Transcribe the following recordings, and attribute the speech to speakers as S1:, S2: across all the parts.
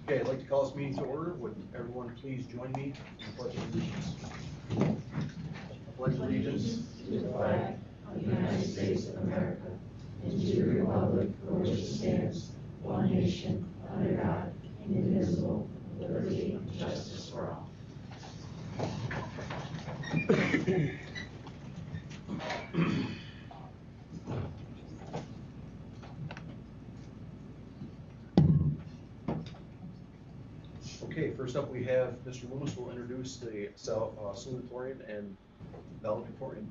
S1: Okay, I'd like to call this meeting to order. Would everyone please join me in the pledge of allegiance? I pledge allegiance
S2: to the flag of the United States of America and to the republic for which it stands, one nation, under God, indivisible, with liberty and justice for all.
S1: Okay, first up we have Mr. Loomis will introduce the salutatorian and valedictorian.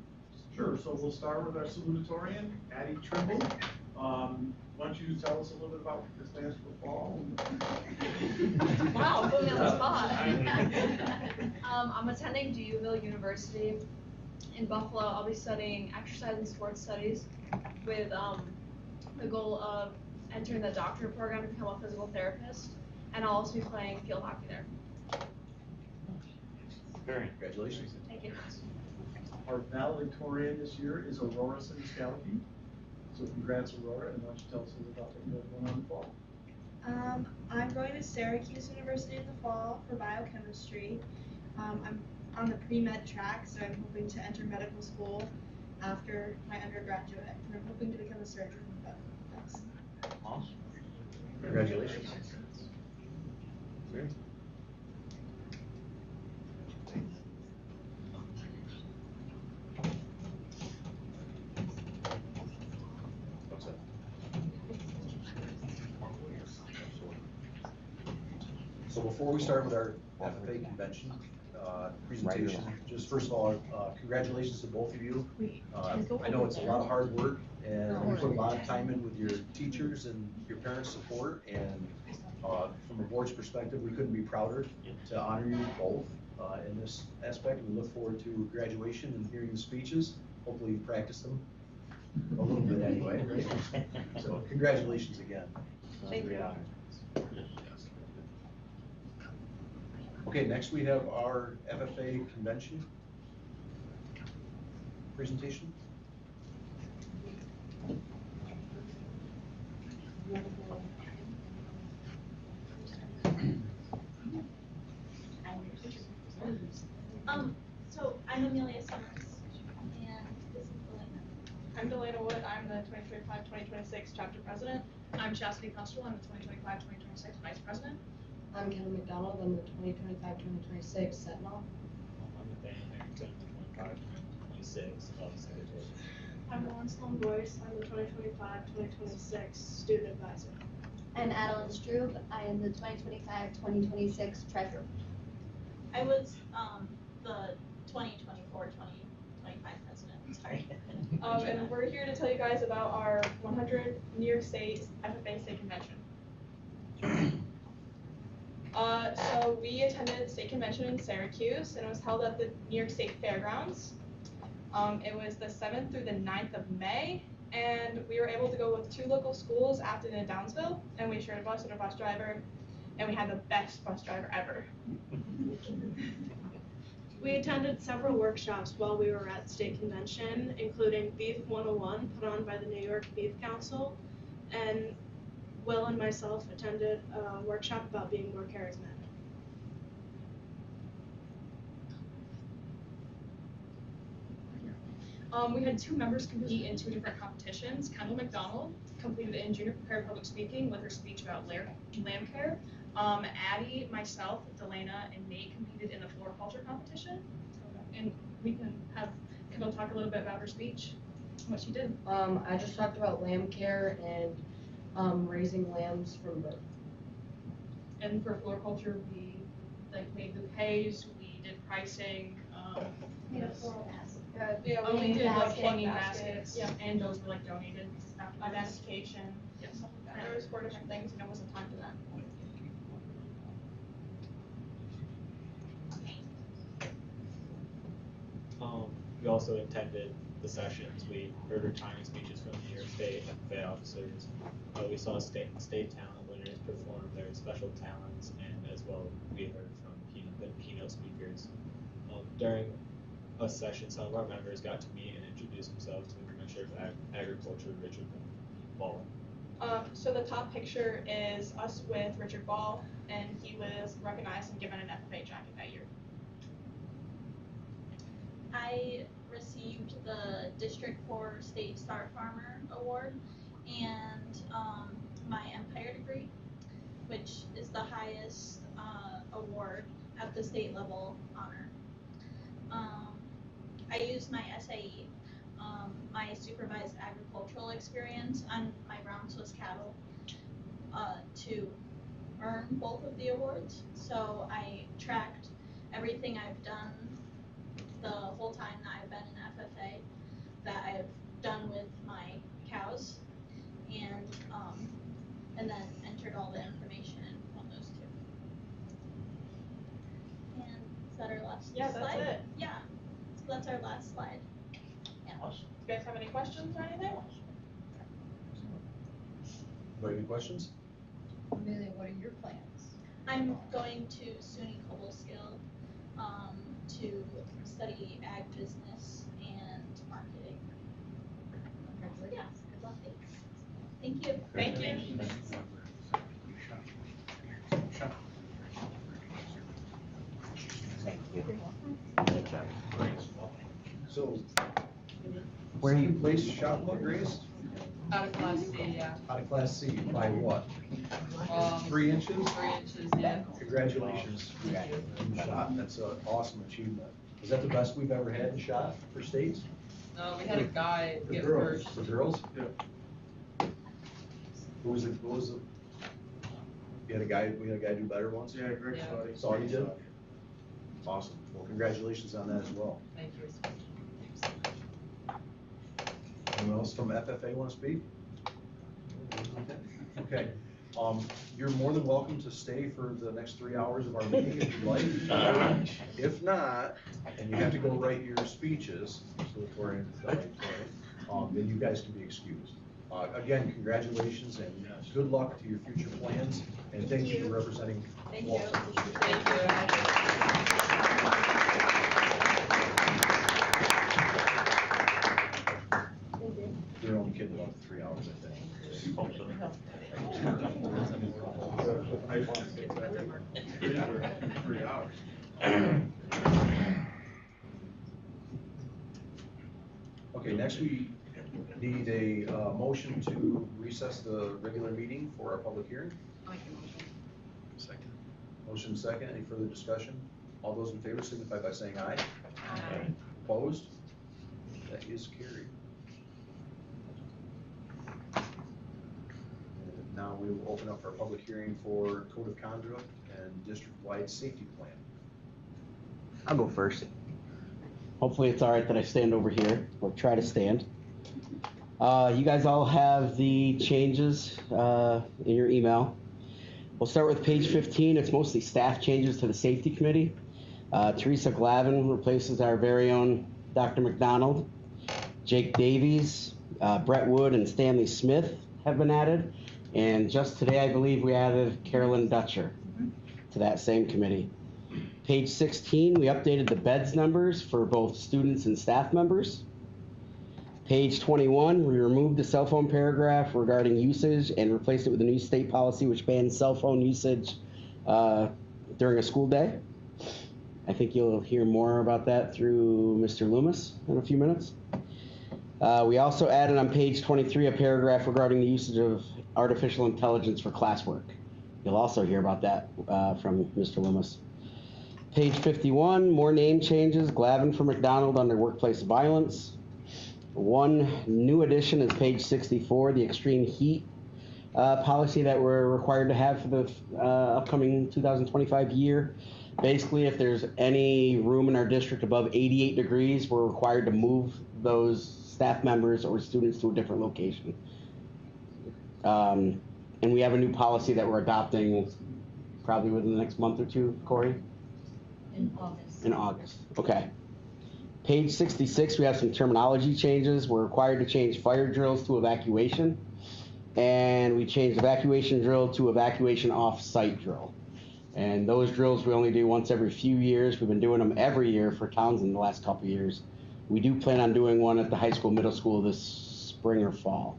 S3: Sure, so we'll start with our salutatorian, Addie Trimble. Why don't you tell us a little bit about your plans for fall?
S4: Wow, put me on the spot. I'm attending DUville University in Buffalo. I'll be studying exercise and sports studies with the goal of entering the doctorate program to become a physical therapist, and I'll also be playing field hockey there.
S1: Congratulations.
S4: Thank you.
S3: Our valedictorian this year is Aurora Siniscalchi. So congrats, Aurora, and why don't you tell us a little about what you have going on in the fall?
S5: I'm going to Syracuse University in the fall for biochemistry. I'm on the pre-med track, so I'm hoping to enter medical school after my undergraduate, and I'm hoping to become a surgeon. But that's
S1: Awesome. Congratulations. Great. What's that? So before we start with our FFA convention presentation, just first of all, congratulations to both of you. I know it's a lot of hard work, and you put a lot of time in with your teachers and your parents' support, and from a board's perspective, we couldn't be prouder to honor you both in this aspect. We look forward to graduation and hearing the speeches. Hopefully you practice them a little bit anyway, right? So congratulations again.
S4: Thank you.
S1: Okay, next we have our FFA convention presentation.
S6: So I'm Amelia Summers, and this is Delana.
S4: I'm Delana Wood. I'm the 2025-2026 chapter president. I'm Chastity Constable. I'm the 2025-2026 vice president.
S7: I'm Kelly McDonald. I'm the 2025-2026 Sentinel.
S8: I'm Nathaniel Harrington, the 25-26 secretary.
S5: I'm Lauren Sloan Boyce. I'm the 2025-2026 student advisor.
S9: I'm Adeline Strube. I am the 2025-2026 treasurer.
S6: I was the 2024-2025 president. Sorry.
S4: And we're here to tell you guys about our 100 New York State FFA State Convention. So we attended State Convention in Syracuse, and it was held at the New York State Fairgrounds. It was the 7th through the 9th of May, and we were able to go with 2 local schools, Afton and Downsville, and we shared a bus with our bus driver, and we had the best bus driver ever.
S5: We attended several workshops while we were at State Convention, including Beef 101 put on by the New York Beef Council, and Will and myself attended a workshop about being more charismatic.
S4: We had 2 members compete in 2 different competitions. Kendall McDonald completed in junior prepared public speaking with her speech about lamb care. Addie, myself, Delana, and Nate competed in the floriculture competition. And we can have Kendall talk a little bit about her speech, what she did.
S7: I just talked about lamb care and raising lambs from birth.
S4: And for floriculture, we made bouquets, we did pricing.
S9: We had a floral basket.
S4: Yeah, we did hanging
S9: baskets.
S4: baskets. Yeah, and those were donated. Domestication. Yes. There was 4 different things, and it wasn't time for that.
S8: We also attended the sessions. We heard retiring speeches from New York State FFA officers. We saw state talent winners perform their special talents, and as well we heard from the keynote speakers. During a session, some of our members got to meet and introduce themselves to the Commissioner of Agriculture, Richard Walton.
S10: So the top picture is us with Richard Ball, and he was recognized and given an FFA jacket that year.
S6: I received the District 4 State Star Farmer Award and my Empire degree, which is the highest award at the state level honor. I used my SAE, my supervised agricultural experience on my brown Swiss cattle to earn both of the awards. So I tracked everything I've done the whole time that I've been in FFA that I've done with my cows, and then entered all the information on those two. And is that our last
S10: Yeah,
S6: slide?
S10: that's it.
S6: Yeah, so that's our last slide. Yeah.
S10: Do you guys have any questions or anything?
S1: Anybody any questions?
S9: Amelia, what are your plans?
S6: I'm going to SUNY Cobleskill to study ag business and marketing. Yeah, good luck. Thank you.
S10: Thank you.
S1: So, where you place shot put, Grace?
S11: Out of class C, yeah.
S1: Out of class C, by what? 3 inches?
S11: 3 inches, yeah.
S1: Congratulations.
S11: Thank you.
S1: In shot, that's an awesome achievement. Is that the best we've ever had in shot for states?
S11: No, we had a guy
S1: The
S11: get
S1: girls,
S11: first.
S1: the girls?
S3: Yeah.
S1: Who was the? We had a guy do better once?
S3: Yeah, Greg
S11: Yeah.
S3: Saudi.
S1: Saudi did? Awesome. Well, congratulations on that as well.
S11: Thank you.
S1: Anyone else from FFA want to speak? Okay, you're more than welcome to stay for the next 3 hours of our meeting if you'd like. If not, and you have to go write your speeches, then you guys can be excused. Again, congratulations and good luck to your future plans, and thank you for representing Walton.
S11: Thank you.
S1: You're only kidding about 3 hours, I think. Okay, next we need a motion to recess the regular meeting for our public hearing.
S3: Second.
S1: Motion second, any further discussion? All those in favor signify by saying aye.
S11: Aye.
S1: Opposed? That is carried. And now we will open up our public hearing for code of conduct and district-wide safety plan.
S12: I'll go first. Hopefully it's all right that I stand over here, or try to stand. You guys all have the changes in your email. We'll start with page 15. It's mostly staff changes to the safety committee. Teresa Glavin replaces our very own Dr. McDonald. Jake Davies, Brett Wood, and Stanley Smith have been added. And just today, I believe we added Carolyn Dutcher to that same committee. Page 16, we updated the beds numbers for both students and staff members. Page 21, we removed the cell phone paragraph regarding usage and replaced it with a new state policy which bans cell phone usage during a school day. I think you'll hear more about that through Mr. Loomis in a few minutes. We also added on page 23 a paragraph regarding the usage of artificial intelligence for classwork. You'll also hear about that from Mr. Loomis. Page 51, more name changes. Glavin for McDonald under workplace violence. One new addition is page 64, the extreme heat policy that we're required to have for the upcoming 2025 year. Basically, if there's any room in our district above 88 degrees, we're required to move those staff members or students to a different location. And we have a new policy that we're adopting probably within the next month or two, Corey?
S9: In August.
S12: In August, okay. Page 66, we have some terminology changes. We're required to change fire drills to evacuation. And we changed evacuation drill to evacuation off-site drill. And those drills we only do once every few years. We've been doing them every year for Townsend the last couple of years. We do plan on doing one at the high school, middle school this spring or fall.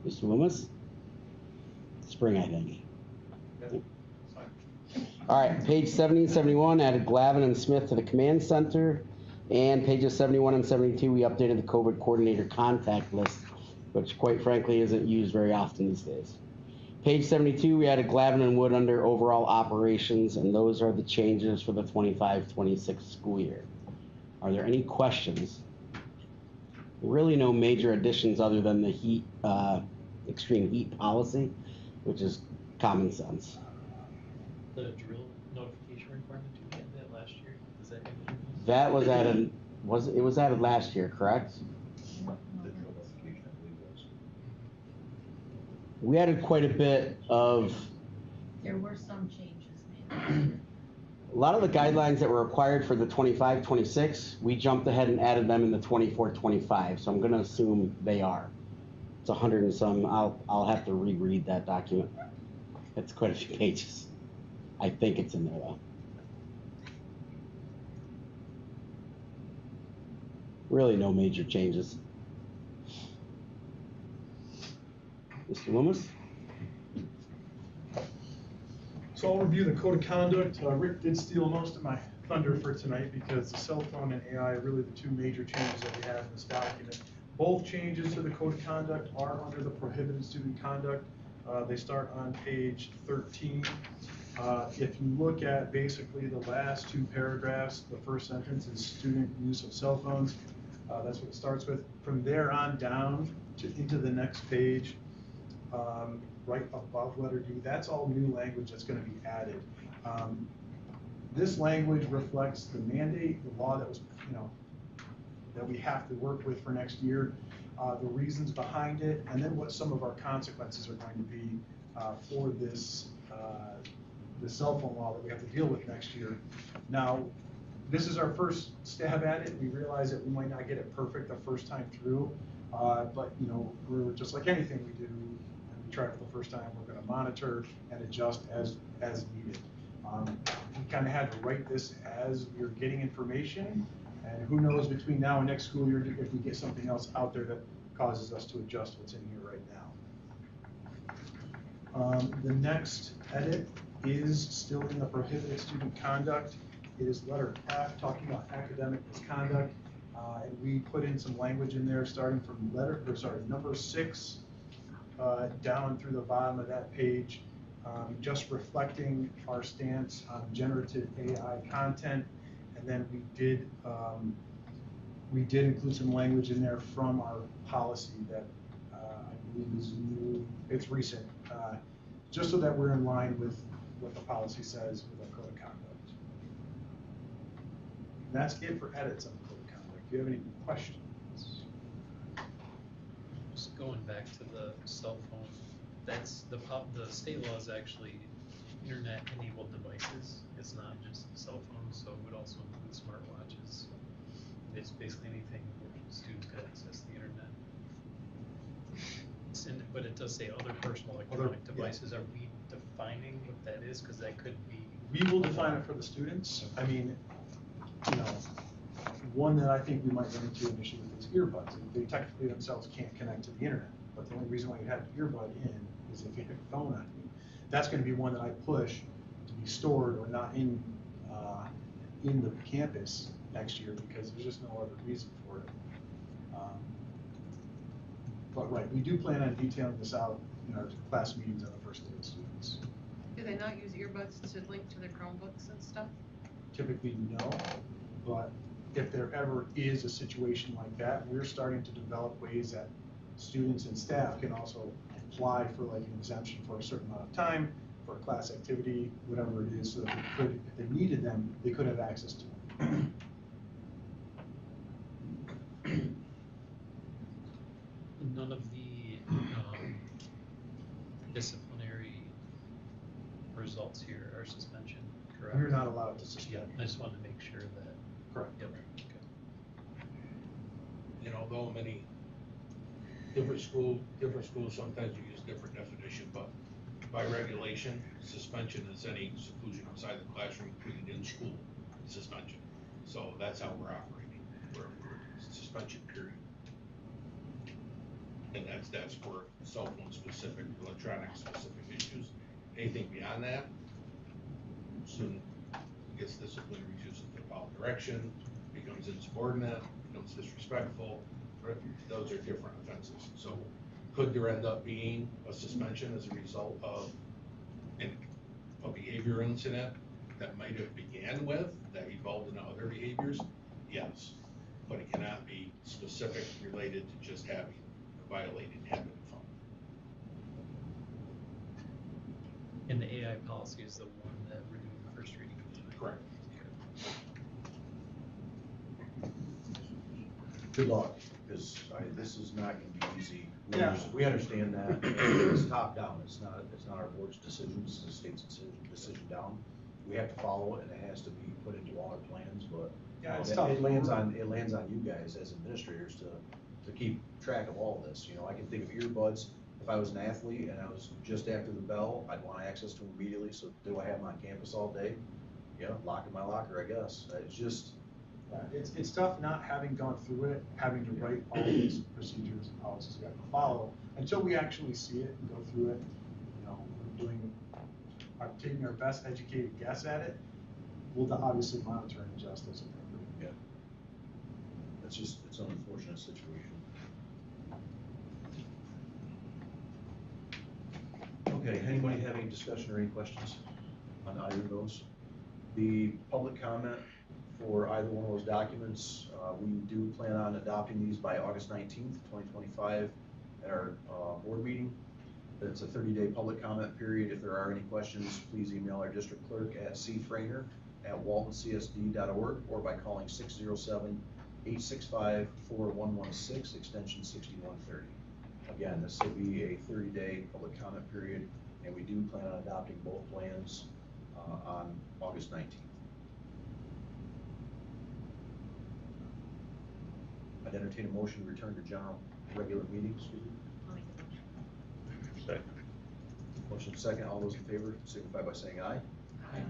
S12: Mr. Loomis? spring, I think.
S3: Yeah, it's fine.
S12: All right, page 70 and 71, added Glavin and Smith to the command center. And pages 71 and 72, we updated the COVID coordinator contact list, which quite frankly isn't used very often these days. Page 72, we added Glavin and Wood under overall operations, and those are the changes for the 25-26 school year. Are there any questions? Really no major additions other than the heat, extreme heat policy, which is common sense.
S13: The drill notification requirement, did we have that last year? Does that get introduced?
S12: That was added, it was added last year, correct? We added quite a bit of,
S14: There were some changes made.
S12: a lot of the guidelines that were required for the 25-26, we jumped ahead and added them in the 24-25, so I'm gonna assume they are. It's 100 and some, I'll have to reread that document. It's quite a few pages. I think it's in there though. Really no major changes. Mr. Loomis?
S3: So I'll review the code of conduct. Rick did steal most of my thunder for tonight because the cell phone and AI are really the two major changes that we have in this document. Both changes to the code of conduct are under the prohibited student conduct. They start on page 13. If you look at basically the last two paragraphs, the first sentence is student use of cell phones. That's what it starts with. From there on down into the next page, right above letter D, that's all new language that's going to be added. This language reflects the mandate, the law that was, that we have to work with for next year, the reasons behind it, and then what some of our consequences are going to be for this the cell phone law that we have to deal with next year. Now, this is our first stab at it. We realize that we might not get it perfect the first time through, but we're just like anything we do. And we try for the first time. We're going to monitor and adjust as needed. We kind of had to write this as we were getting information, and who knows between now and next school year if we get something else out there that causes us to adjust what's in here right now. The next edit is still in the prohibited student conduct. It is letter F, talking about academic misconduct, and we put in some language in there starting from number 6 down through the bottom of that page, just reflecting our stance on generative AI content. And then we did include some language in there from our policy that I believe is new. It's recent, just so that we're in line with what the policy says with our code of conduct. And that's it for edits on the code of conduct. Do you have any questions?
S13: Just going back to the cell phone, that's the state law is actually internet-enabled devices. It's not just cell phones, so it would also include smartwatches. It's basically anything where students can access the internet. But it does say other personal electronic devices. Yeah. Are we defining what that is? Because that could be.
S3: We will define it for the students. I mean, one that I think we might run into initially is earbuds. They technically themselves can't connect to the internet, but the only reason why you have an earbud in is if you have a phone on you. That's going to be one that I push to be stored or not in the campus next year because there's just no other reason for it. But right, we do plan on detailing this out in our class meetings on the first day of students.
S11: Do they not use earbuds to link to their Chromebooks and stuff?
S3: Typically no, but if there ever is a situation like that, we're starting to develop ways that students and staff can also apply for like an exemption for a certain amount of time, for a class activity, whatever it is, so that they could, if they needed them, they could have access to them.
S13: None of the disciplinary results here are suspension, correct?
S3: We're not allowed to suspend.
S13: Yeah, I just wanted to make sure that.
S3: Correct.
S13: Yep. Okay.
S15: And although many different schools sometimes you use different definition, but by regulation, suspension is any seclusion outside the classroom, including in school suspension. So that's how we're operating. We're suspension period. And that's for cell phone specific, electronic specific issues. Anything beyond that, student gets disciplined, refuses to follow direction, becomes insubordinate, becomes disrespectful, right? Those are different offenses. So could there end up being a suspension as a result of a behavior incident that might have began with, that evolved into other behaviors? Yes, but it cannot be specific related to just having a violating habit of phone.
S13: And the AI policy is the one that we're doing the first reading of.
S15: Correct.
S1: Good luck, because this is not gonna be easy.
S3: Yeah.
S1: We understand that, and it's top down, it's not our board's decision, it's the state's decision down. We have to follow it, and it has to be put into all our plans, but
S3: Yeah, it's
S1: it
S3: tough.
S1: lands on you guys as administrators to keep track of all of this. You know, I can think of earbuds. If I was an athlete and I was just after the bell, I'd want access to them immediately, so do I have them on campus all day? Yeah, lock in my locker, I guess. It's just,
S3: It's tough not having gone through it, having to write all these procedures and policies we have to follow until we actually see it and go through it. You know, taking our best educated guess at it. We'll obviously monitor and adjust as appropriate.
S1: yeah. It's an unfortunate situation. Okay, anybody have any discussion or any questions on either of those? The public comment for either one of those documents, we do plan on adopting these by August 19th, 2025 at our board meeting. It's a 30-day public comment period. If there are any questions, please email our district clerk at cfrainer@waltoncsd.org or by calling 607-865-4116, extension 6130. Again, this will be a 30-day public comment period, and we do plan on adopting both plans on August 19th. I'd entertain a motion to return to regular meetings.
S2: Second.
S1: Motion second. All those in favor signify by saying aye.
S2: Aye.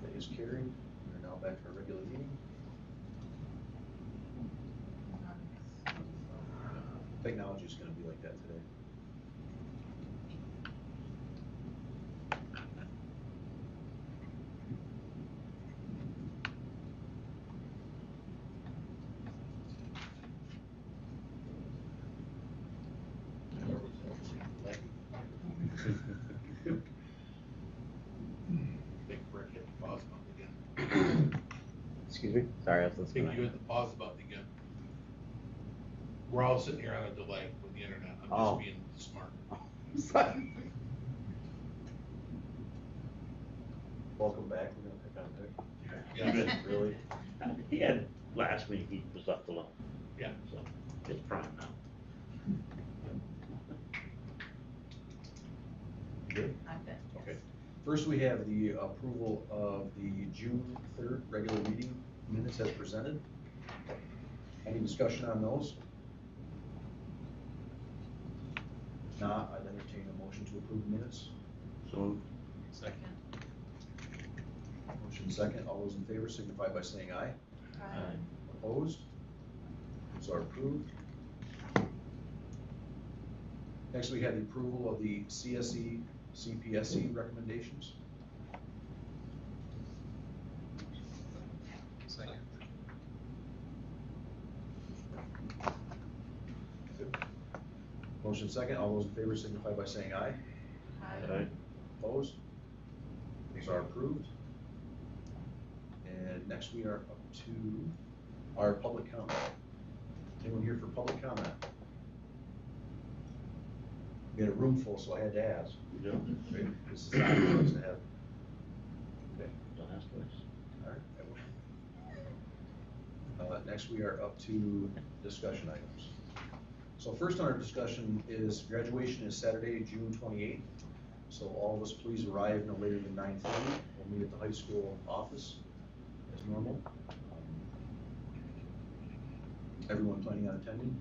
S1: That is carried. We're now back to our regular meeting. Technology is going to be like that today.
S15: Think Rick hit the pause button again.
S12: Excuse me? Sorry, I was
S15: I
S12: listening.
S15: think you hit the pause button again. We're all sitting here on a delay with the internet. I'm just
S12: Oh.
S15: being smart.
S12: Sorry.
S1: Welcome back. We're going to pick on Vic.
S15: Yeah.
S1: Really?
S2: He had, last week he was left alone,
S15: Yeah.
S2: so it's prime now.
S1: Good.
S14: I bet.
S1: Okay. First, we have the approval of the June 3rd regular meeting minutes as presented. Any discussion on those? If not, I'd entertain a motion to approve the minutes.
S2: So,
S13: Second.
S1: Motion second. All those in favor signify by saying aye.
S2: Aye.
S1: Opposed? Those are approved. Next, we have the approval of the CSE, CPSE recommendations.
S13: Second.
S1: Motion second. All those in favor signify by saying aye.
S2: Aye.
S1: Opposed? These are approved. And next we are up to our public comment. Anyone here for public comment? We had a room full, so I had to ask.
S2: Yeah.
S1: Right? This is not for us to have. Okay.
S2: Don't ask twice.
S1: All right. Next we are up to discussion items. So first on our discussion is graduation is Saturday, June 28th. So all of us please arrive no later than 9:30. We'll meet at the high school office as normal. Everyone planning on attending?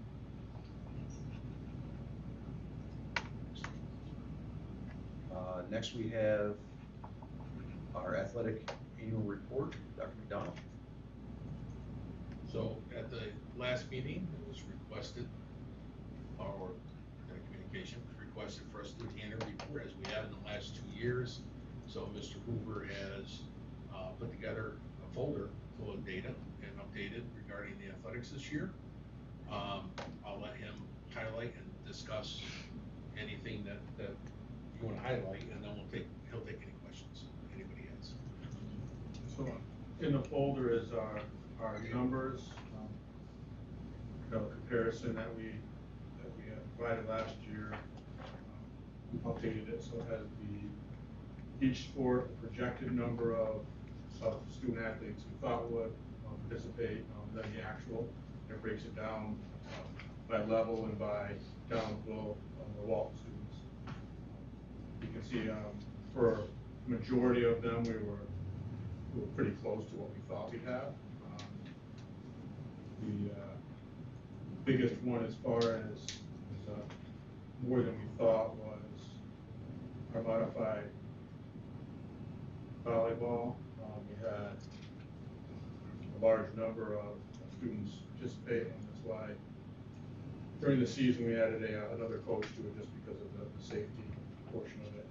S1: Next we have our athletic annual report, Dr. McDonald.
S15: So at the last meeting, it was requested or communication requested for us to do an annual report as we have in the last 2 years. So Mr. Hoover has put together a folder full of data and updated regarding the athletics this year. I'll let him highlight and discuss anything that you want to highlight, and then he'll take any questions anybody has.
S3: So in the folder is our numbers, comparison that we provided last year, updated it, so it has each sport, the projected number of student athletes we thought would participate, then the actual, and it breaks it down by level and by down below the Walton students. You can see for majority of them we were pretty close to what we thought we'd have. The biggest one as far as more than we thought was our modified volleyball. We had a large number of students participate, and that's why during the season we added another coach to it just because of the safety portion of it.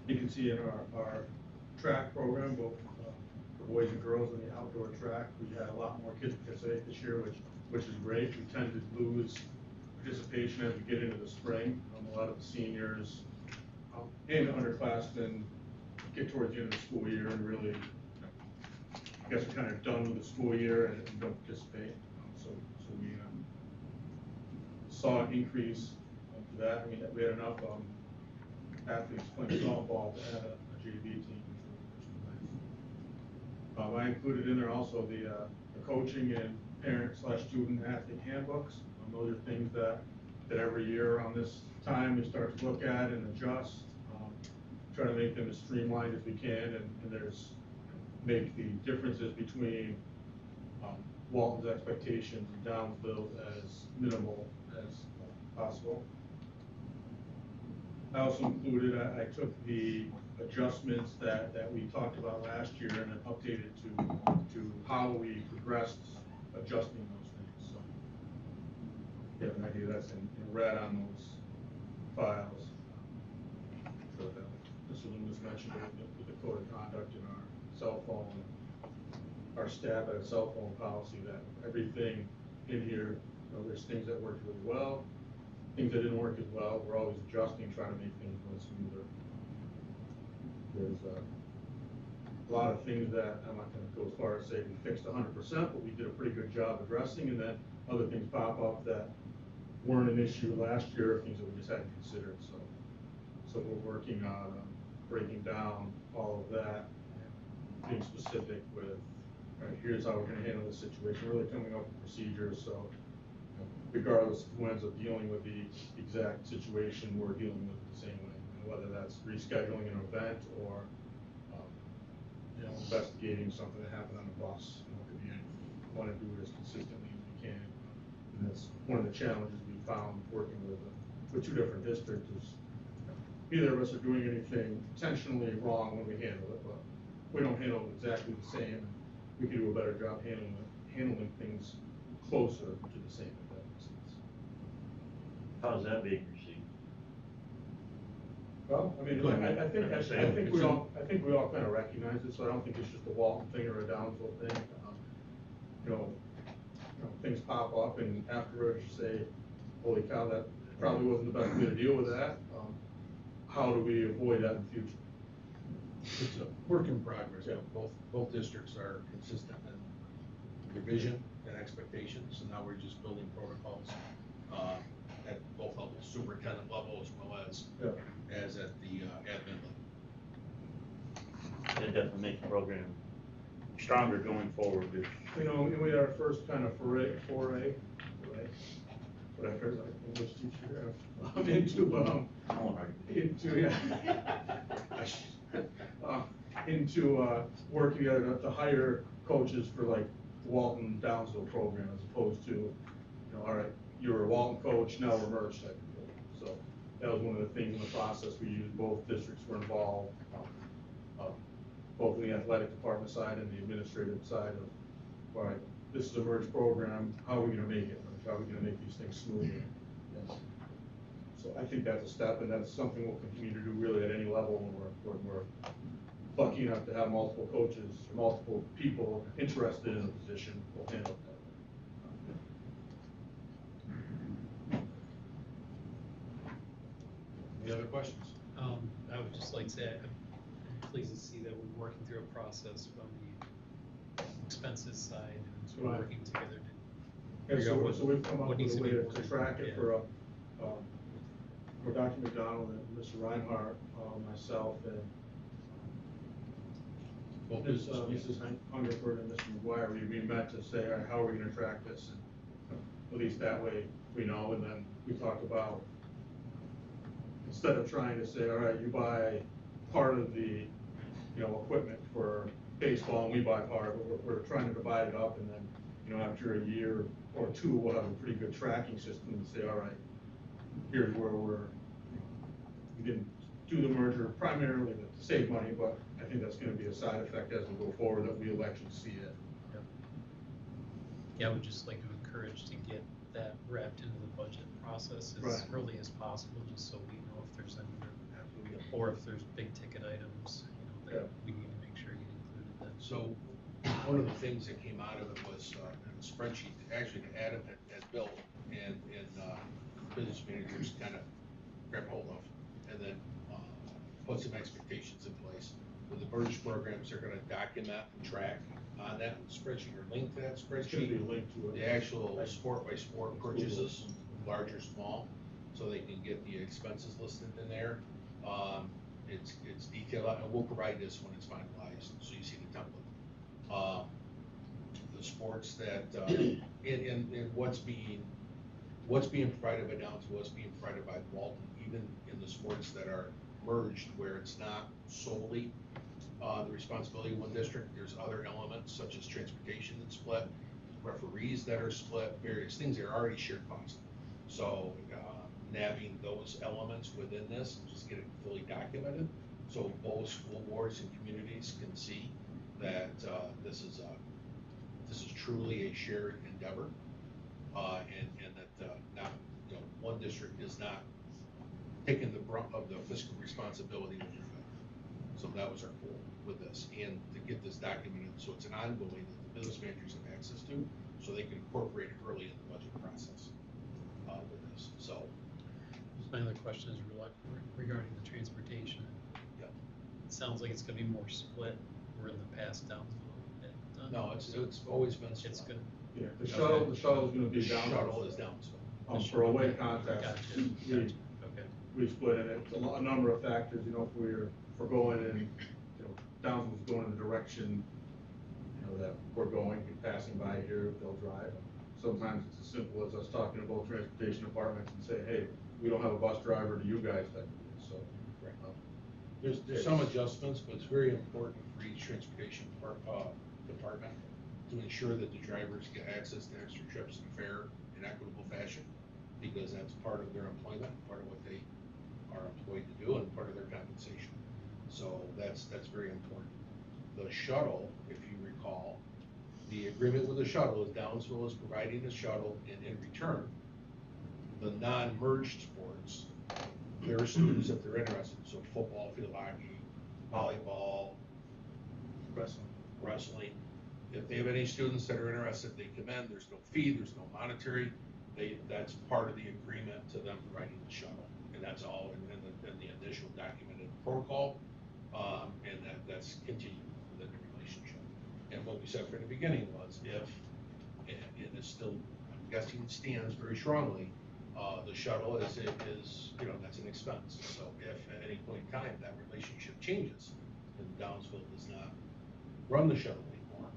S3: You can see in our track program, both for boys and girls in the outdoor track, we had a lot more kids participate this year, which is great. We tend to lose participation as we get into the spring. A lot of the seniors and underclassmen get towards the end of the school year and really, I guess, we're kind of done with the school year and don't participate. So we saw an increase to that. I mean, we had enough athletes playing softball to add a JV team, which was nice. I included in there also the coaching and parent/student athlete handbooks. Those are things that every year around this time we start to look at and adjust, try to make them as streamlined as we can, and there's make the differences between Walton's expectations and Downsville's as minimal as possible. I also included, I took the adjustments that we talked about last year and then updated to how we progressed adjusting those things. So you have an idea that's in red on those files. So that Mr. Loomis mentioned with the code of conduct in our cell phone, our staff had a cell phone policy that everything in here, there's things that worked really well, things that didn't work as well. We're always adjusting, trying to make things run smoother. There's a lot of things that I'm not going to go as far as say we fixed 100%, but we did a pretty good job addressing, and then other things pop up that weren't an issue last year, things that we just hadn't considered. So we're working on breaking down all of that, and being specific with, all right, here's how we're going to handle this situation, really coming up with procedures. So regardless of who ends up dealing with the exact situation, we're dealing with it the same way, whether that's rescheduling an event or investigating something that happened on a bus. We want to do it as consistently as we can, and that's one of the challenges we found working with two different districts. Is neither of us are doing anything intentionally wrong when we handle it, but we don't handle it exactly the same. We can do a better job handling things closer to the same. If that makes sense.
S16: How's that being received?
S3: Well, I mean, I think we all kind of recognize it, so I don't think it's just a Walton thing or a Downsville thing. Things pop up, and afterwards you say, "Holy cow, that probably wasn't the best way to deal with that." How do we avoid that in the future?
S15: It's a work in progress. Yeah. Both districts are consistent in their vision and expectations, and now we're just building protocols at both levels, superintendent level as well as at the admin level.
S16: It definitely makes the program stronger going forward.
S3: We had our first kind of foray, whatever, like English teacher, into working together to hire coaches for like the Walton Downsville program, as opposed to, all right, you're a Walton coach, now we're merged type of thing. So
S17: that was one of the things in the process we used. Both districts were involved, both in the athletic department side and the administrative side of, all right, this is a merged program, how are we gonna make it? How are we gonna make these things smoother? And so I think that's a step, and that's something we'll continue to do really at any level when we're lucky enough to have multiple coaches, multiple people interested in a position, we'll handle it that way.
S15: Any other questions?
S13: I would just like to say, I'm pleased to see that we're working through a process from the expenses side, and so we're
S17: Right.
S13: working together to
S17: And
S13: figure out
S17: so we've come up
S13: what
S17: with
S13: needs
S17: a
S13: to
S17: way
S13: be
S17: to
S13: implemented.
S17: track it
S13: Yeah.
S17: for Dr. McDonald and Mr. Reinhardt, myself, and
S15: Both
S17: Ms.
S15: business
S17: Mrs. Hungerford and Mr. McGuire, we met to say, all right, how are we gonna track this? And at least that way we know, and then we talk about, instead of trying to say, all right, you buy part of the, equipment for baseball and we buy part, we're trying to divide it up, and then, after a year or two, we'll have a pretty good tracking system and say, all right, here's where we didn't do the merger primarily to save money, but I think that's gonna be a side effect as we go forward, that we'll actually see it.
S13: Yeah, I would just like to encourage to get that wrapped into the budget process as
S17: Right.
S13: early as possible, just so we know if there's any, or if there's big ticket items, that we need to make sure get included then.
S15: So, one of the things that came out of it was, a spreadsheet, actually to add it as built and business managers kind of grab hold of, and then, put some expectations in place. With the merged programs, they're gonna document and track on that spreadsheet, or link to that
S17: It's gonna
S15: spreadsheet,
S17: be a link to it.
S15: the actual sport by sport purchases, large or small, so they can get the expenses listed in there. It's detailed, and we'll provide this when it's finalized, so you see the template. The sports that, and what's being provided by Downs, what's being provided by Walton, even in the sports that are merged, where it's not solely the responsibility of one district, there's other elements such as transportation that's split, referees that are split, various things that are already shared costs. So, nabbing those elements within this, and just get it fully documented, so both school boards and communities can see that, this is truly a shared endeavor, and that, not, one district is not taking the brunt of the fiscal responsibility with your bill. So that was our goal with this, and to get this documented, so it's an ongoing that the business managers have access to, so they can incorporate it early in the budget process, with this, so.
S13: My other question is regarding the transportation.
S15: Yep.
S13: It sounds like it's gonna be more split, where in the past Downsville.
S15: No, it's always been split.
S13: It's good.
S17: Yeah, the shuttle's gonna be
S15: The
S17: down.
S15: shuttle is Downsville.
S17: For away contest.
S13: Gotcha.
S17: We- We split it, it's a number of factors, if we're going in, Downsville's going in the direction, that we're going, and passing by here, they'll drive. Sometimes it's as simple as us talking to both transportation departments and say, hey, we don't have a bus driver, do you guys type of deal, so.
S15: There's some adjustments, but it's very important for each transportation department to ensure that the drivers get access to extra trips in a fair and equitable fashion, because that's part of their employment, part of what they are employed to do, and part of their compensation. So that's very important. The shuttle, if you recall, the agreement with the shuttle is Downsville is providing the shuttle, and in return, the non-merged sports, their students, if they're interested, so football, field hockey, volleyball, wrestling, if they have any students that are interested, they come in, there's no fee, there's no monetary, that's part of the agreement to them providing the shuttle, and that's all in the initial documented protocol, and that's continued within the relationship. And what we said from the beginning was, if, and it's still, I'm guessing stands very strongly, the shuttle is, that's an expense. So if at any point in time that relationship changes, and Downsville does not run the shuttle anymore,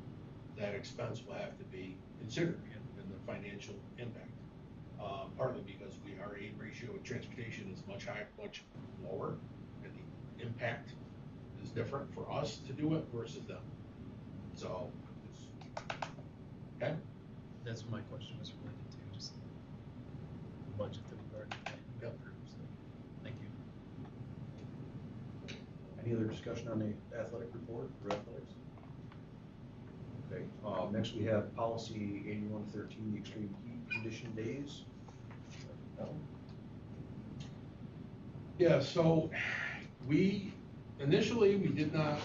S15: that expense will have to be considered in the financial impact. Partly because our aid ratio with transportation is much lower, and the impact is different for us to do it versus them. So, okay.
S13: That's what my question was related to, just the budget that we've already approved. So.
S1: Any other discussion on the athletic report for athletics? Okay, next we have policy 8113, the extreme heat condition days.
S15: Yeah, so initially, we did not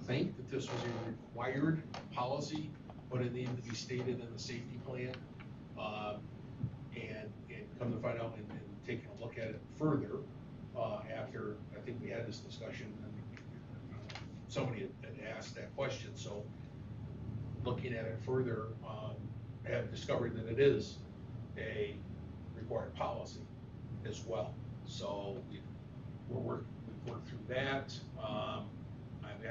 S15: think that this was a required policy, but it needed to be stated in the safety plan. And come to find out and taking a look at it further, after I think we had this discussion and somebody had asked that question. So looking at it further, I have discovered that it is a required policy as well. So we've worked through that. I'm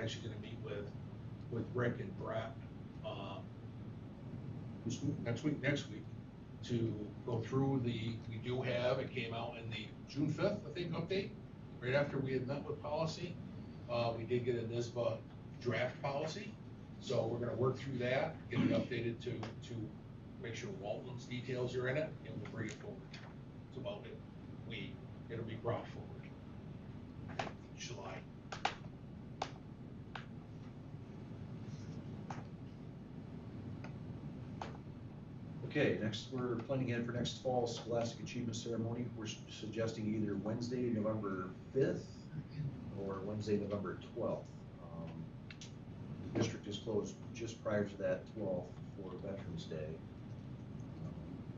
S15: actually gonna meet with Rick and Brett, next week, to go through we do have, it came out in the June 5th, I think, update, right after we had met with policy. We did get a NISBA draft policy, so we're gonna work through that, get it updated to make sure Walton's details are in it, and we'll bring it forward. That's about it. It'll be brought forward in July.
S1: Okay, next we're planning ahead for next fall Scholastic Achievement Ceremony. We're suggesting either Wednesday, November 5th or Wednesday, November 12th. The district is closed just prior to that 12th for Veterans Day.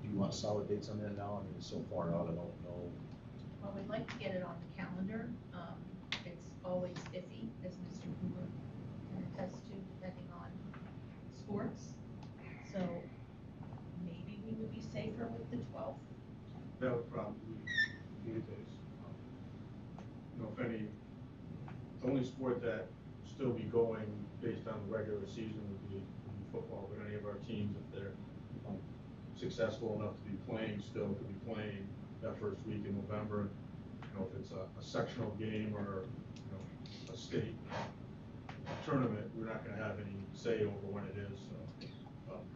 S1: Do you want solid dates on that now? I mean, it's so far out, I don't know.
S14: Well, we'd like to get it on the calendar. It's always iffy, as Mr. Cooper can attest to, depending on sports. So maybe we would be safer with the 12th.
S17: That would probably be the case. You know, if any, the only sport that still be going based on the regular season would be football, but any of our teams, if they're successful enough to be playing, still could be playing that first week in November. You know, if it's a sectional game or, you know, a state tournament, we're not gonna have any say over when it is, so,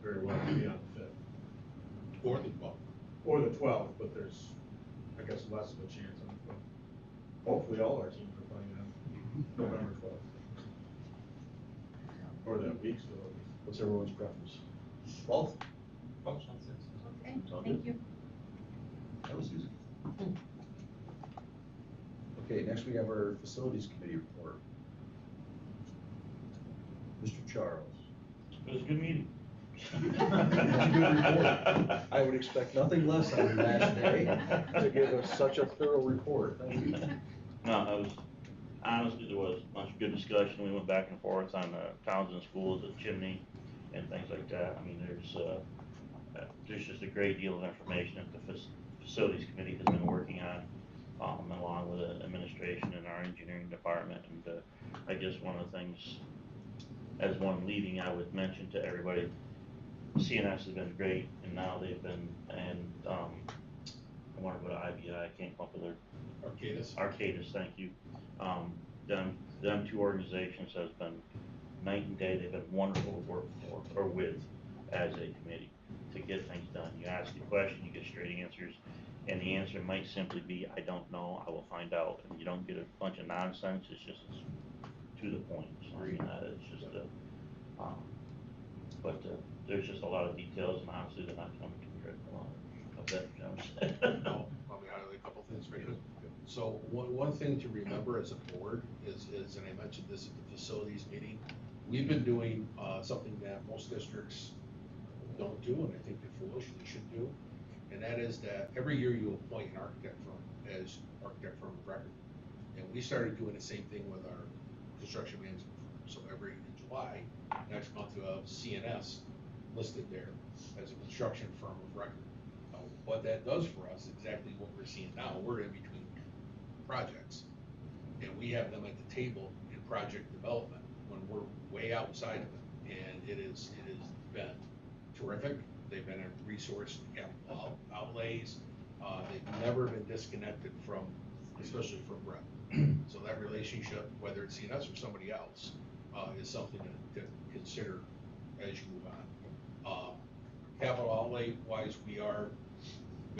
S17: very well could be on the 5th.
S15: Or the 12th.
S17: Or the 12th, but there's, I guess, less of a chance on the 12th. Hopefully all our teams are playing on November 12th. Or that week still.
S1: What's everyone's preference? 12th?
S14: Okay,
S1: Sound
S14: thank
S1: good?
S14: you.
S1: That was easy. Okay, next we have our Facilities Committee report. Mr. Charles.
S16: It was a good meeting.
S1: I would expect nothing less on the last day to give us such a thorough report. Thank you.
S16: No, it was, honestly, there was much good discussion. We went back and forth on towns and schools, the chimney, and things like that. I mean, there's just a great deal of information that the Facilities Committee has been working on, along with the administration and our engineering department. And I guess one of the things, as one leading, I would mention to everybody, CNS has been great, and now they've been, and I want to go to IBI, I can't come up with their. Arcadis, thank you. Them two organizations has been night and day. They've been wonderful to work for, or with, as a committee, to get things done. You ask the question, you get straight answers, and the answer might simply be, I don't know, I will find out. And you don't get a bunch of nonsense, it's just to the point. So I mean, it's just there's just a lot of details, and honestly, they're not coming to me right along.
S15: No, let me highlight a couple things for you. So one thing to remember as a board is, and I mentioned this at the facilities meeting, we've been doing something that most districts don't do, and I think they foolishly should do, and that is that every year you appoint an architect firm as architect firm of record. And we started doing the same thing with our construction management firm. So in July, next month, we'll have CNS listed there as a construction firm of record. What that does for us, exactly what we're seeing now, we're in between projects, and we have them at the table in project development when we're way outside of it, and it has been terrific. They've been a resource in capital outlays. They've never been disconnected from, especially from Brett. So that relationship, whether it's CNS or somebody else, is something to consider as you move on. Capital outlay wise, we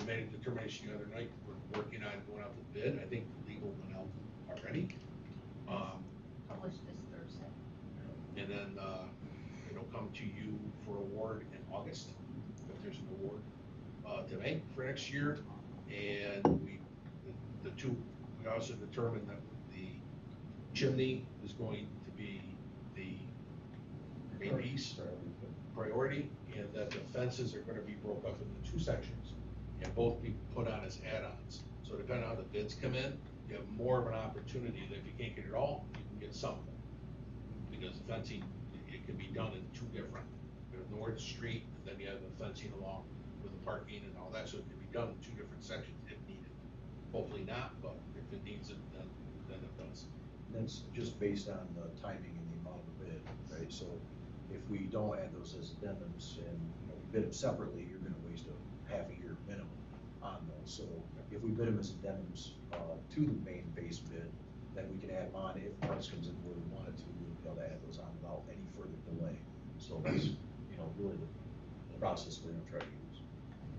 S15: made a determination the other night. We're working on going out to bid. I think the legal went out already. to you for award in August, if there's an award to make for next year. And we also determined that the chimney is going to be the main piece, priority, and that the fences are gonna be broke up into two sections and both be put on as add-ons. So depending on how the bids come in, you have more of an opportunity that if you can't get it all, you can get some of it. Because the fencing, it can be done in two different, there's North Street, and then you have the fencing along with the parking and all that, so it can be done in two different sections if needed. Hopefully not, but if it needs it, then it does.
S1: And that's just based on the timing and the amount of the bid, right? So if we don't add those as addendums and, you know, we bid them separately, you're gonna waste a half a year minimum on those. So if we bid them as addendums, to the main base bid, then we can add them on. If price comes in where we want it to, we'll be able to add those on without any further delay. So that's, you know, really the process we're gonna try to use.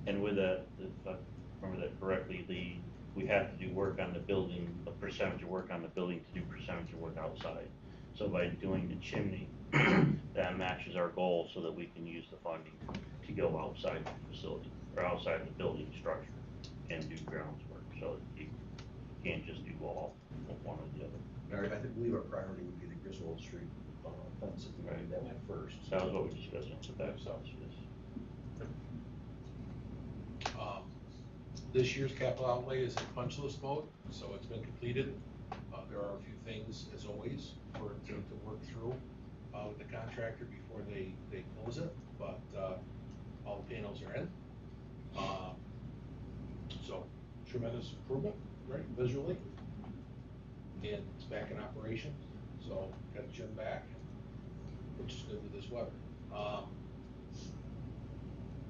S16: And with that, if I remember that correctly, we have to do work on the building, a percentage of work on the building to do percentage of work outside. So by doing the chimney, that matches our goal so that we can use the funding to go outside the facility, or outside the building structure and do grounds work. So you can't just do all one or the other.
S1: I believe our priority would be the Griswold Street fence if we did that one first.
S16: That was what we discussed on the back south, yes.
S15: This year's capital outlay is in punch list mode, so it's been completed. There are a few things, as always, to work through with the contractor before they close it, but all the panels are in. So tremendous improvement, right, visually, and it's back in operation. So got Jim back, which is good with this weather.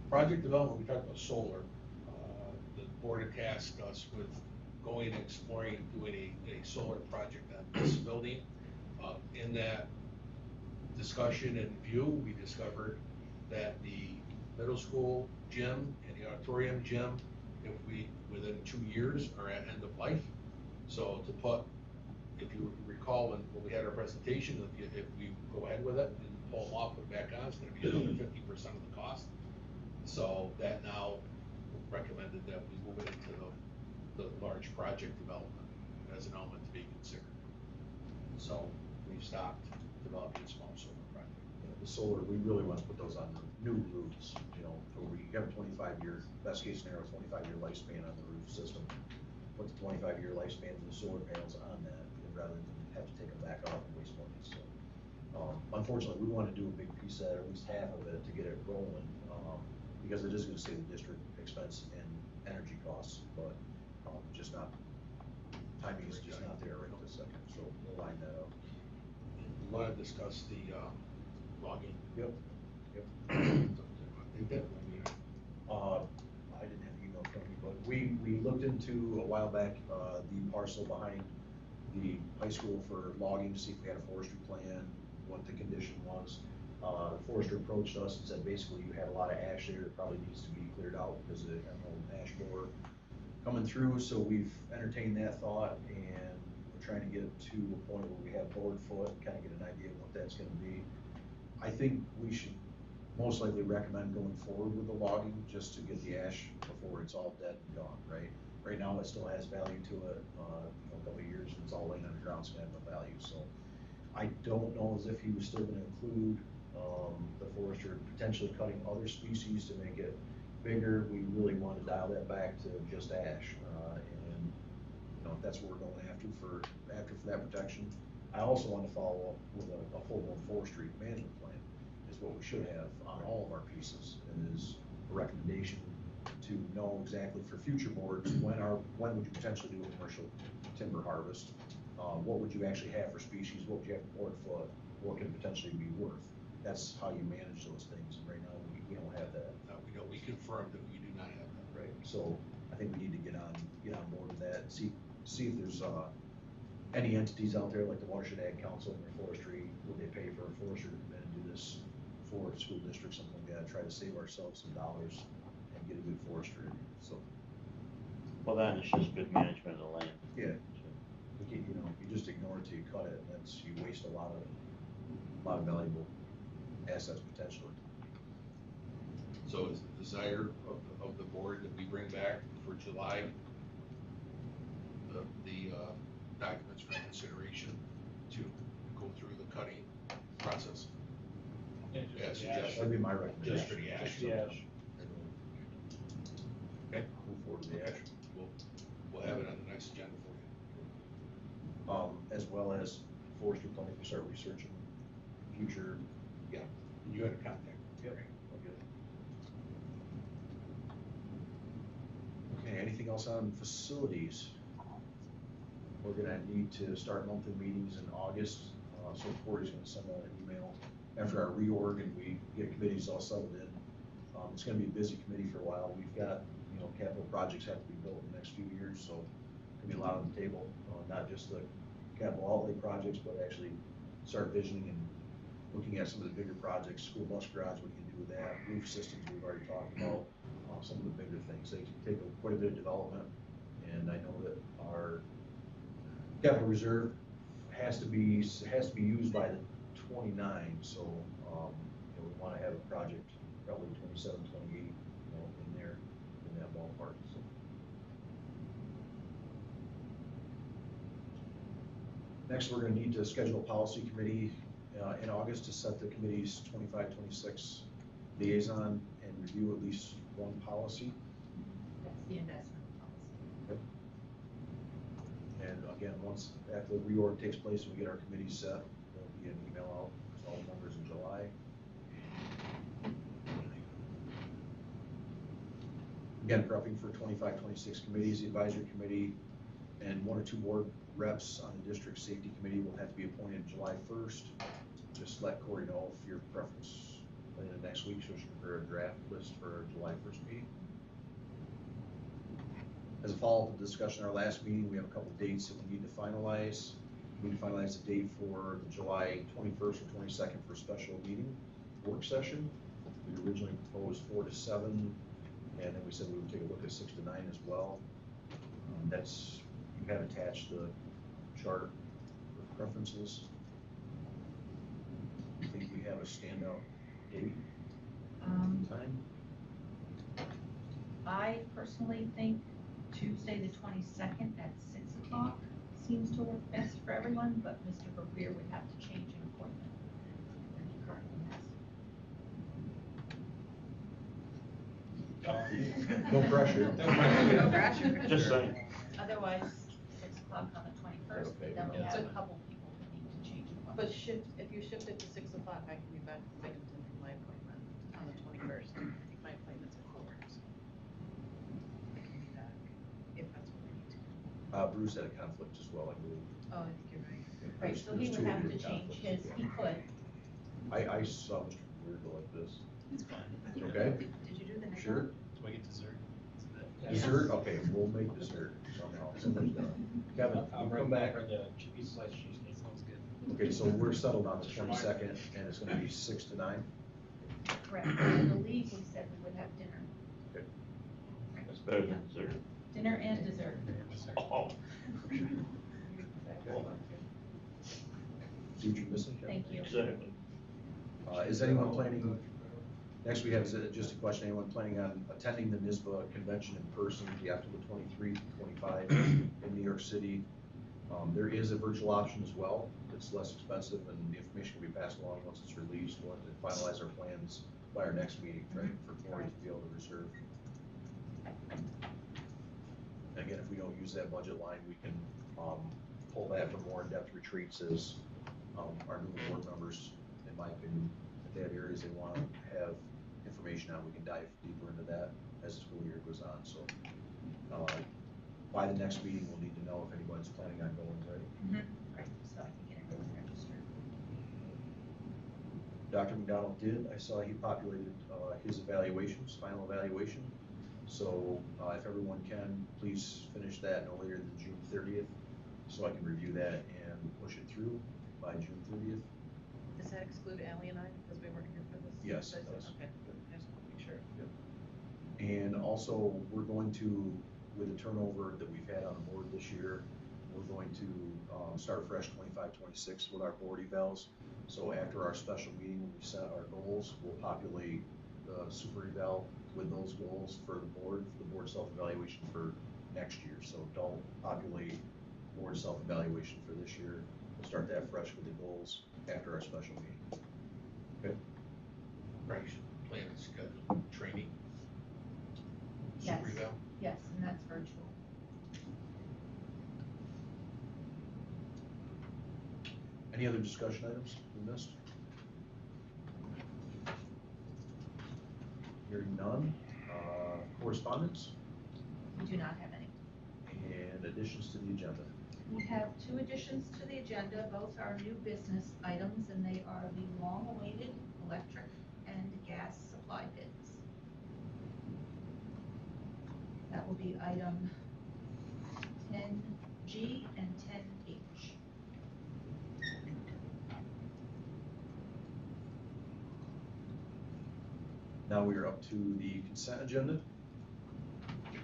S15: Project development, we talked about solar. The board had tasked us with going and exploring, doing a solar project on this building. In that discussion and view, we discovered that the middle school gym and the auditorium gym, within 2 years, are at end of life. So if you recall when we had our presentation, if we go ahead with it and pull them off, put them back on, it's gonna be another 50% of the cost. So that now recommended that we move it into the large project development as an element to be considered. So we've stopped developing a small solar project.
S1: The solar, we really want to put those on the new roofs, you know, where we have a 25-year, best case scenario, 25-year lifespan on the roof system. Put the 25-year lifespan of the solar panels on that, rather than have to take them back off and waste money. So, unfortunately, we want to do a big piece of that, or at least half of it, to get it rolling, because it is going to save the district expense and energy costs, but just not, timing is just not there right this second. So we'll line that up.
S15: We want to discuss the logging.
S1: Yep.
S15: They did.
S1: I didn't have the email from you, but we looked into a while back the parcel behind the high school for logging to see if we had a forestry plan, what the condition was. The forester approached us and said basically you have a lot of ash there that probably needs to be cleared out because of the ash borer coming through. So we've entertained that thought, and we're trying to get to a point where we have board foot and kind of get an idea of what that's going to be. I think we should most likely recommend going forward with the logging just to get the ash before it's all dead and gone, right? Right now it still has value to it. A couple of years and it's all laying underground, it's gonna have no value. So I don't know as if he was still gonna include the forester potentially cutting other species to make it bigger. We really want to dial that back to just ash, and you know, if that's what we're going after for that protection. I also want to follow up with a full-blown forestry management plan, is what we should have on all of our pieces, and is a recommendation to know exactly for future boards, when would you potentially do a commercial timber harvest? What would you actually have for species? What would you have for board foot? What could potentially be worth? That's how you manage those things, and right now we don't have that.
S15: We confirmed that we do not have that.
S1: Right, so I think we need to get on board with that, and see if there's any entities out there like the Watershed Ag Council and Forestry, would they pay for a forester to come in and do this for a school district, something like that, try to save ourselves some dollars and get a good forester. So,
S16: well, then it's just good management of the land.
S1: Yeah, you know, you just ignore it till you cut it, and you waste a lot of valuable assets potentially.
S15: So is the desire of the board that we bring back for July the documents for consideration to go through the cutting process?
S8: Just
S15: Yeah,
S8: the ash.
S1: That'd be my recommendation.
S15: Just for the ash.
S8: Just the ash.
S15: Okay,
S1: Move forward to the ash.
S15: we'll have it on the next agenda for you.
S1: As well as forestry planning, we start researching future.
S15: Yeah, you had a contact.
S1: Yep. Okay, anything else on facilities? We're gonna need to start monthly meetings in August, so Corey's gonna send out an email after our reorg and we get committees all settled in. It's gonna be a busy committee for a while. We've got, capital projects have to be built in the next few years, so gonna be a lot on the table, not just the capital outlay projects, but actually start visioning and looking at some of the bigger projects, school bus garage, what you can do with that, roof systems, we've already talked about, some of the bigger things. They can take quite a bit of development, and I know that our capital reserve has to be used by the 29, so, we wanna have a project probably 27, 28, in there, in that ballpark, so. Next, we're gonna need to schedule a policy committee in August to set the committee's 25-26 liaison and review at least one policy.
S14: That's the investment policy.
S1: Yep. And again, once after the reorg takes place and we get our committees set, there'll be an email out to all the members in July. Again, prepping for 25-26 committees, the advisory committee, and 1 or 2 board reps on the district safety committee will have to be appointed July 1st. Just let Corey know if your preference in the next week, so she can prepare a draft list for July 1st meeting. As a follow-up to the discussion, our last meeting, we have a couple of dates that we need to finalize. We need to finalize the date for the July 21st or 22nd for a special meeting, work session. We originally proposed 4 to 7, and then we said we would take a look at 6 to 9 as well. That's, you have attached the chart with preferences. I think we have a standout date, time.
S14: I personally think Tuesday the 22nd at 6 o'clock seems to work best for everyone, but Mr. Verweer would have to change an appointment that he currently has.
S1: No pressure.
S11: No pressure.
S16: Just saying.
S14: Otherwise, 6 o'clock on the 21st,
S1: Okay.
S14: then we
S11: Yeah.
S14: have a couple people that need to change
S11: But
S14: appointments.
S11: if you shift it to 6 o'clock, I can be back in Binghamton for my appointment on the 21st. I think my appointment's at 4, so I can be back if that's what I need to.
S1: Bruce had a conflict as well, I believe.
S11: Oh, I think you're right.
S14: Right, so he would have to change his, he could.
S1: I saw Mr. Weird go like this.
S13: It's fine.
S1: Okay?
S11: Did you do the next
S1: Sure.
S11: one?
S13: Do I get dessert? Is that-
S1: Dessert? Okay, we'll make dessert somehow. Somebody's done. Kevin,
S8: I'll
S1: you
S8: bring
S1: come back.
S8: back the cheese slice cheesecake.
S13: Sounds good.
S1: Okay, so we're settled on the 22nd, and it's gonna be 6 to 9.
S14: Correct, I believe we said we would have dinner.
S1: Okay.
S16: That's better than dessert.
S14: Dinner and dessert.
S16: Oh.
S1: See what you're missing, Kevin?
S14: Thank you.
S16: Exactly.
S1: Is anyone planning, next we have just a question, anyone planning on attending the NISBA convention in person, the October 23 to 25 in New York City? There is a virtual option as well. It's less expensive and the information will be passed along once it's released. We'll have to finalize our plans by our next meeting, right, for Corey to be able to reserve. Again, if we don't use that budget line, we can pull that for more in-depth retreats as our new board members, in my opinion, if they have areas they want to have information on, we can dive deeper into that as the school year goes on. So by the next meeting, we'll need to know if anyone's planning on going, right?
S14: Right, so I can get everyone registered.
S1: Dr. McDonald did, I saw he populated his evaluations, final evaluation. So if everyone can, please finish that no later than June 30th, so I can review that and push it through by June 30th.
S11: Does that exclude Ally and I, because we weren't here for this?
S1: Yes, it does.
S11: Okay, I just want to make sure.
S1: And also, we're going to, with the turnover that we've had on the board this year, we're going to start fresh 25-26 with our board evals. So after our special meeting, when we set our goals, we'll populate the super eval with those goals for the board self-evaluation for next year. So don't populate board self-evaluation for this year. We'll start that fresh with the goals after our special meeting. Okay?
S15: Right, plan and schedule training.
S14: Yes.
S15: Super eval.
S14: Yes, and that's virtual.
S1: Any other discussion items we missed? Hearing none. Correspondence
S14: We do not have any.
S1: and additions to the agenda.
S14: We have 2 additions to the agenda. Both are new business items, and they are the long-awaited electric and gas supply bids. That will be item 10G and 10H.
S1: Now we are up to the consent agenda.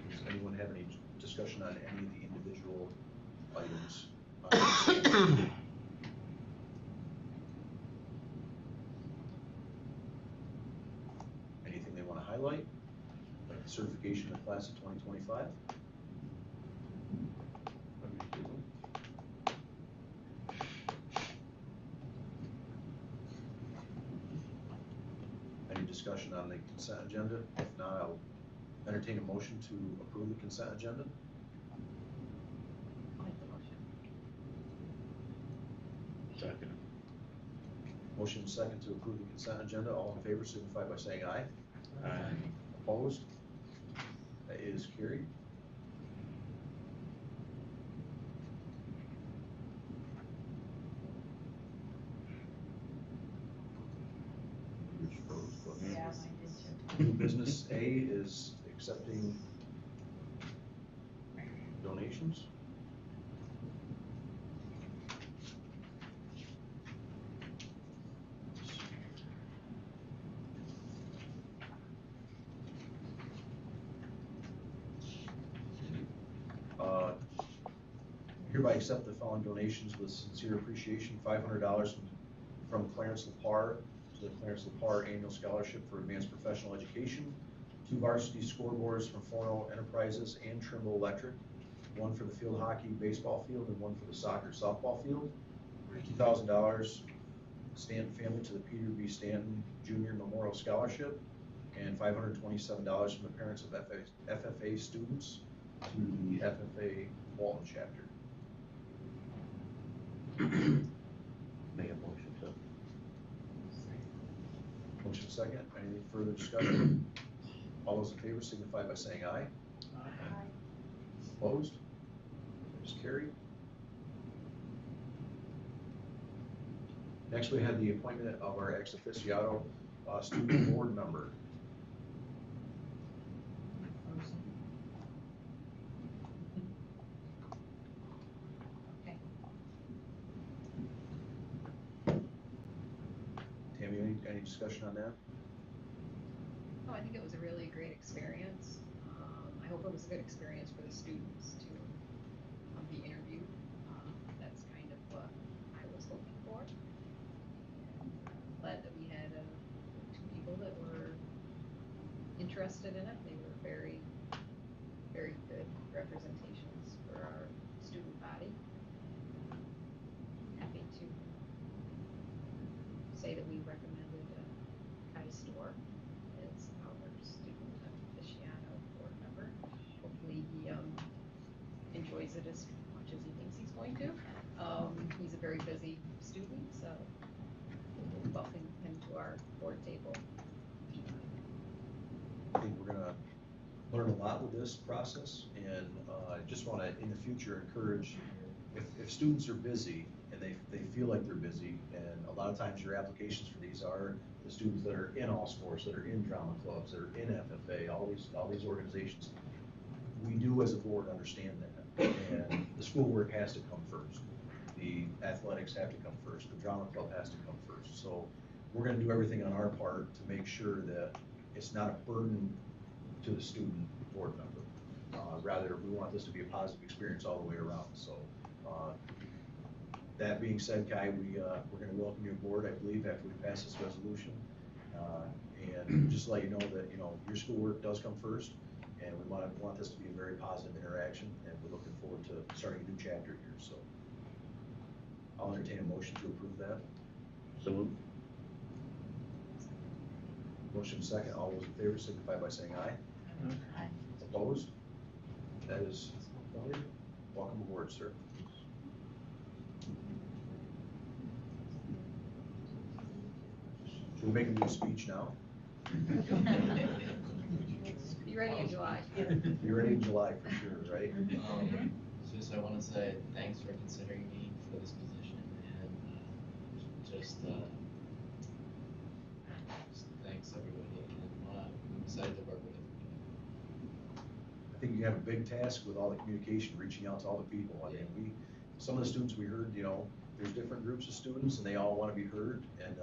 S1: Does anyone have any discussion on any of the individual items? Anything they want to highlight? Like the certification of class of 2025? Any discussion on the consent agenda? If not, I'll entertain a motion to approve the consent agenda.
S14: I'll make the motion.
S16: Second.
S1: Motion second to approve the consent agenda. All in favor signify by saying aye.
S16: Aye.
S1: Opposed? That is carried. Yours froze, but-
S14: Yeah, mine did
S1: New
S14: too.
S1: business A is accepting donations. Hereby accept the following donations with sincere appreciation. $500 from Clarence Lepar to the Clarence Lepar Annual Scholarship for Advanced Professional Education. 2 varsity scoreboards from Forno Enterprises and Trimble Electric. 1 for the field hockey baseball field and 1 for the soccer softball field. $2,000 Stanton family to the Peter B. Stanton Junior Memorial Scholarship. And $527 from the parents of FFA students to the FFA Walton chapter.
S12: Make a motion to.
S1: Motion second. Any further discussion? All those in favor signify by saying aye.
S14: Aye.
S1: Opposed? Is carried. Next, we had the appointment of our ex officio student board member.
S14: Okay.
S1: Tammy, any discussion on that?
S18: Oh, I think it was a really great experience. I hope it was a good experience for the students to be interviewed. That's kind of what I was hoping for. And glad that we had 2 people that were interested in it. They were very, very good representations for our student body. Happy to say that we recommended Kai Storr as our student aficionado board member. Hopefully he enjoys it as much as he thinks he's going to. He's a very busy student, so we'll welcome him to our board table.
S1: I think we're gonna learn a lot with this process, and I just wanna, in the future, encourage, if students are busy, and they feel like they're busy, and a lot of times your applications for these are the students that are in all sports, that are in drama clubs, that are in FFA, all these organizations. We do as a board understand that, and the schoolwork has to come first. The athletics have to come first, the drama club has to come first. So we're gonna do everything on our part to make sure that it's not a burden to the student board member. Rather, we want this to be a positive experience all the way around. So that being said, Kai, we're gonna welcome you aboard, I believe, after we pass this resolution. And just to let you know that, your schoolwork does come first, and we want this to be a very positive interaction, and we're looking forward to starting a new chapter here, so. I'll entertain a motion to approve that.
S16: So moved.
S1: Motion second, all those in favor signify by saying aye.
S14: Aye.
S1: Opposed? That is voted. Welcome aboard, sir. Should we make him do a speech now?
S18: Be ready in July.
S1: Be ready in July for sure, right?
S19: Just I want to say thanks for considering me for this position, and just thanks everybody, and I'm excited to work with everybody.
S1: I think you have a big task with all the communication, reaching out to all the people. I mean, some of the students we heard, there's different groups of students and they all want to be heard. And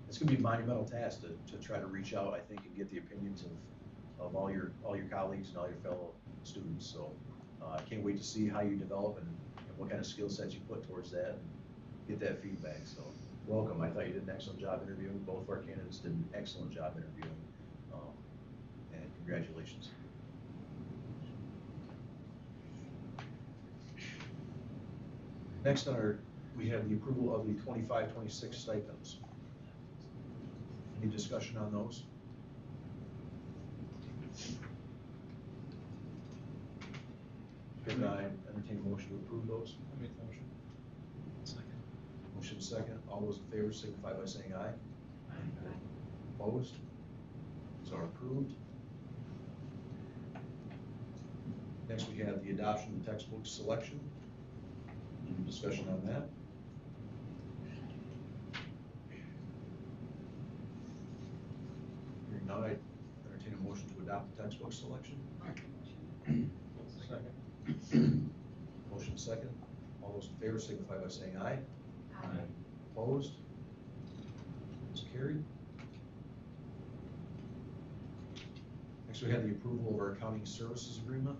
S1: it's gonna be a monumental task to try to reach out, I think, and get the opinions of all your colleagues and all your fellow students. So I can't wait to see how you develop and what kind of skill sets you put towards that and get that feedback. So welcome. I thought you did an excellent job interviewing. Both of our candidates did an excellent job interviewing. And congratulations. Next we have the approval of the 25-26 stipends. Any discussion on those? Could I entertain a motion to approve those?
S13: I'll make the motion. Second.
S1: Motion second. All those in favor signify by saying aye.
S13: Aye.
S1: Opposed? So approved. Next, we have the adoption of textbook selection. Any discussion on that? Hearing none, I entertain a motion to adopt the textbook selection.
S13: Second.
S1: Motion second. All those in favor signify by saying aye.
S14: Aye.
S1: Opposed? It's carried. Next, we have the approval of our accounting services agreement.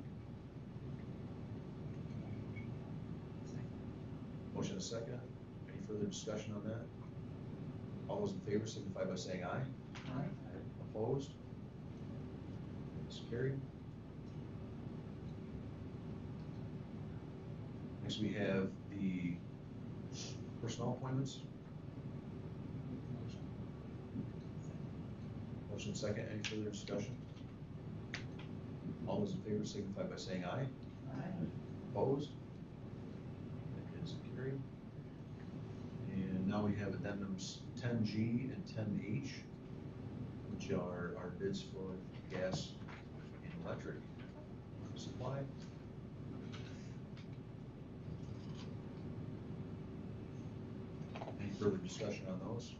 S1: Motion is second. Any further discussion on that? All those in favor signify by saying aye.
S13: Aye.
S1: Opposed? It's carried. Next, we have the personnel appointments. Motion second. Any further discussion? All those in favor signify by saying aye.
S13: Aye.
S1: Opposed? That is carried. And now we have addendums 10G and 10H, which are our bids for gas and electric supply. Any further discussion on those?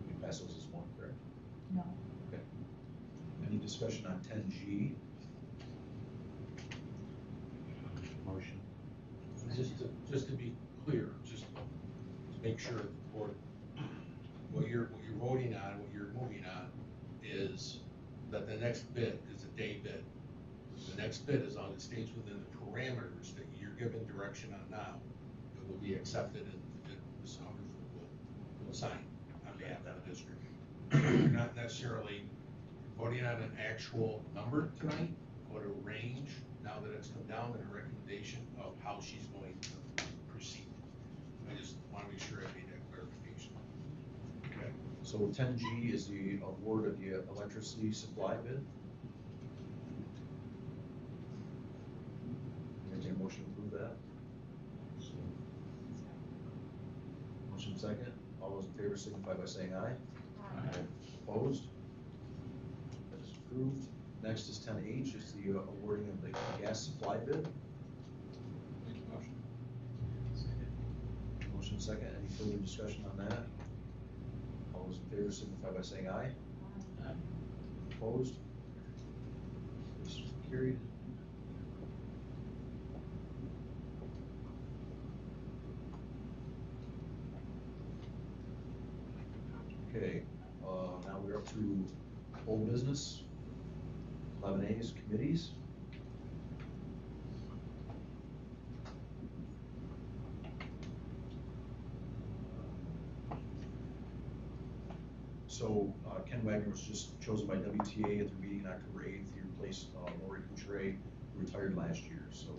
S1: We can pass those as one, correct?
S14: No.
S1: Okay. Any discussion on 10G?
S15: Motion. Just to be clear, just to make sure the board, what you're voting on, what you're moving on is that the next bid is a day bid. The next bid, as long as it stays within the parameters that you're given direction on now, it will be accepted and Ms. Hungerford will sign on behalf of the district. You're not necessarily voting on an actual number tonight, but a range, now that it's come down, and a recommendation of how she's going to proceed. I just want to make sure I made that clarification.
S1: Okay. So 10G is the award of the electricity supply bid. Entertain a motion to approve that. Motion second. All those in favor signify by saying aye.
S13: Aye.
S1: Opposed? That is approved. Next is 10H, is the awarding of the gas supply bid.
S13: Make the motion.
S1: Motion second. Any further discussion on that? All those in favor signify by saying aye.
S13: Aye.
S1: Opposed? This is carried. Okay, now we're up to old business. 11A is committees. So Ken Wagner was just chosen by WTA at their meeting on October 8th. He replaced Lori Couture, who retired last year. So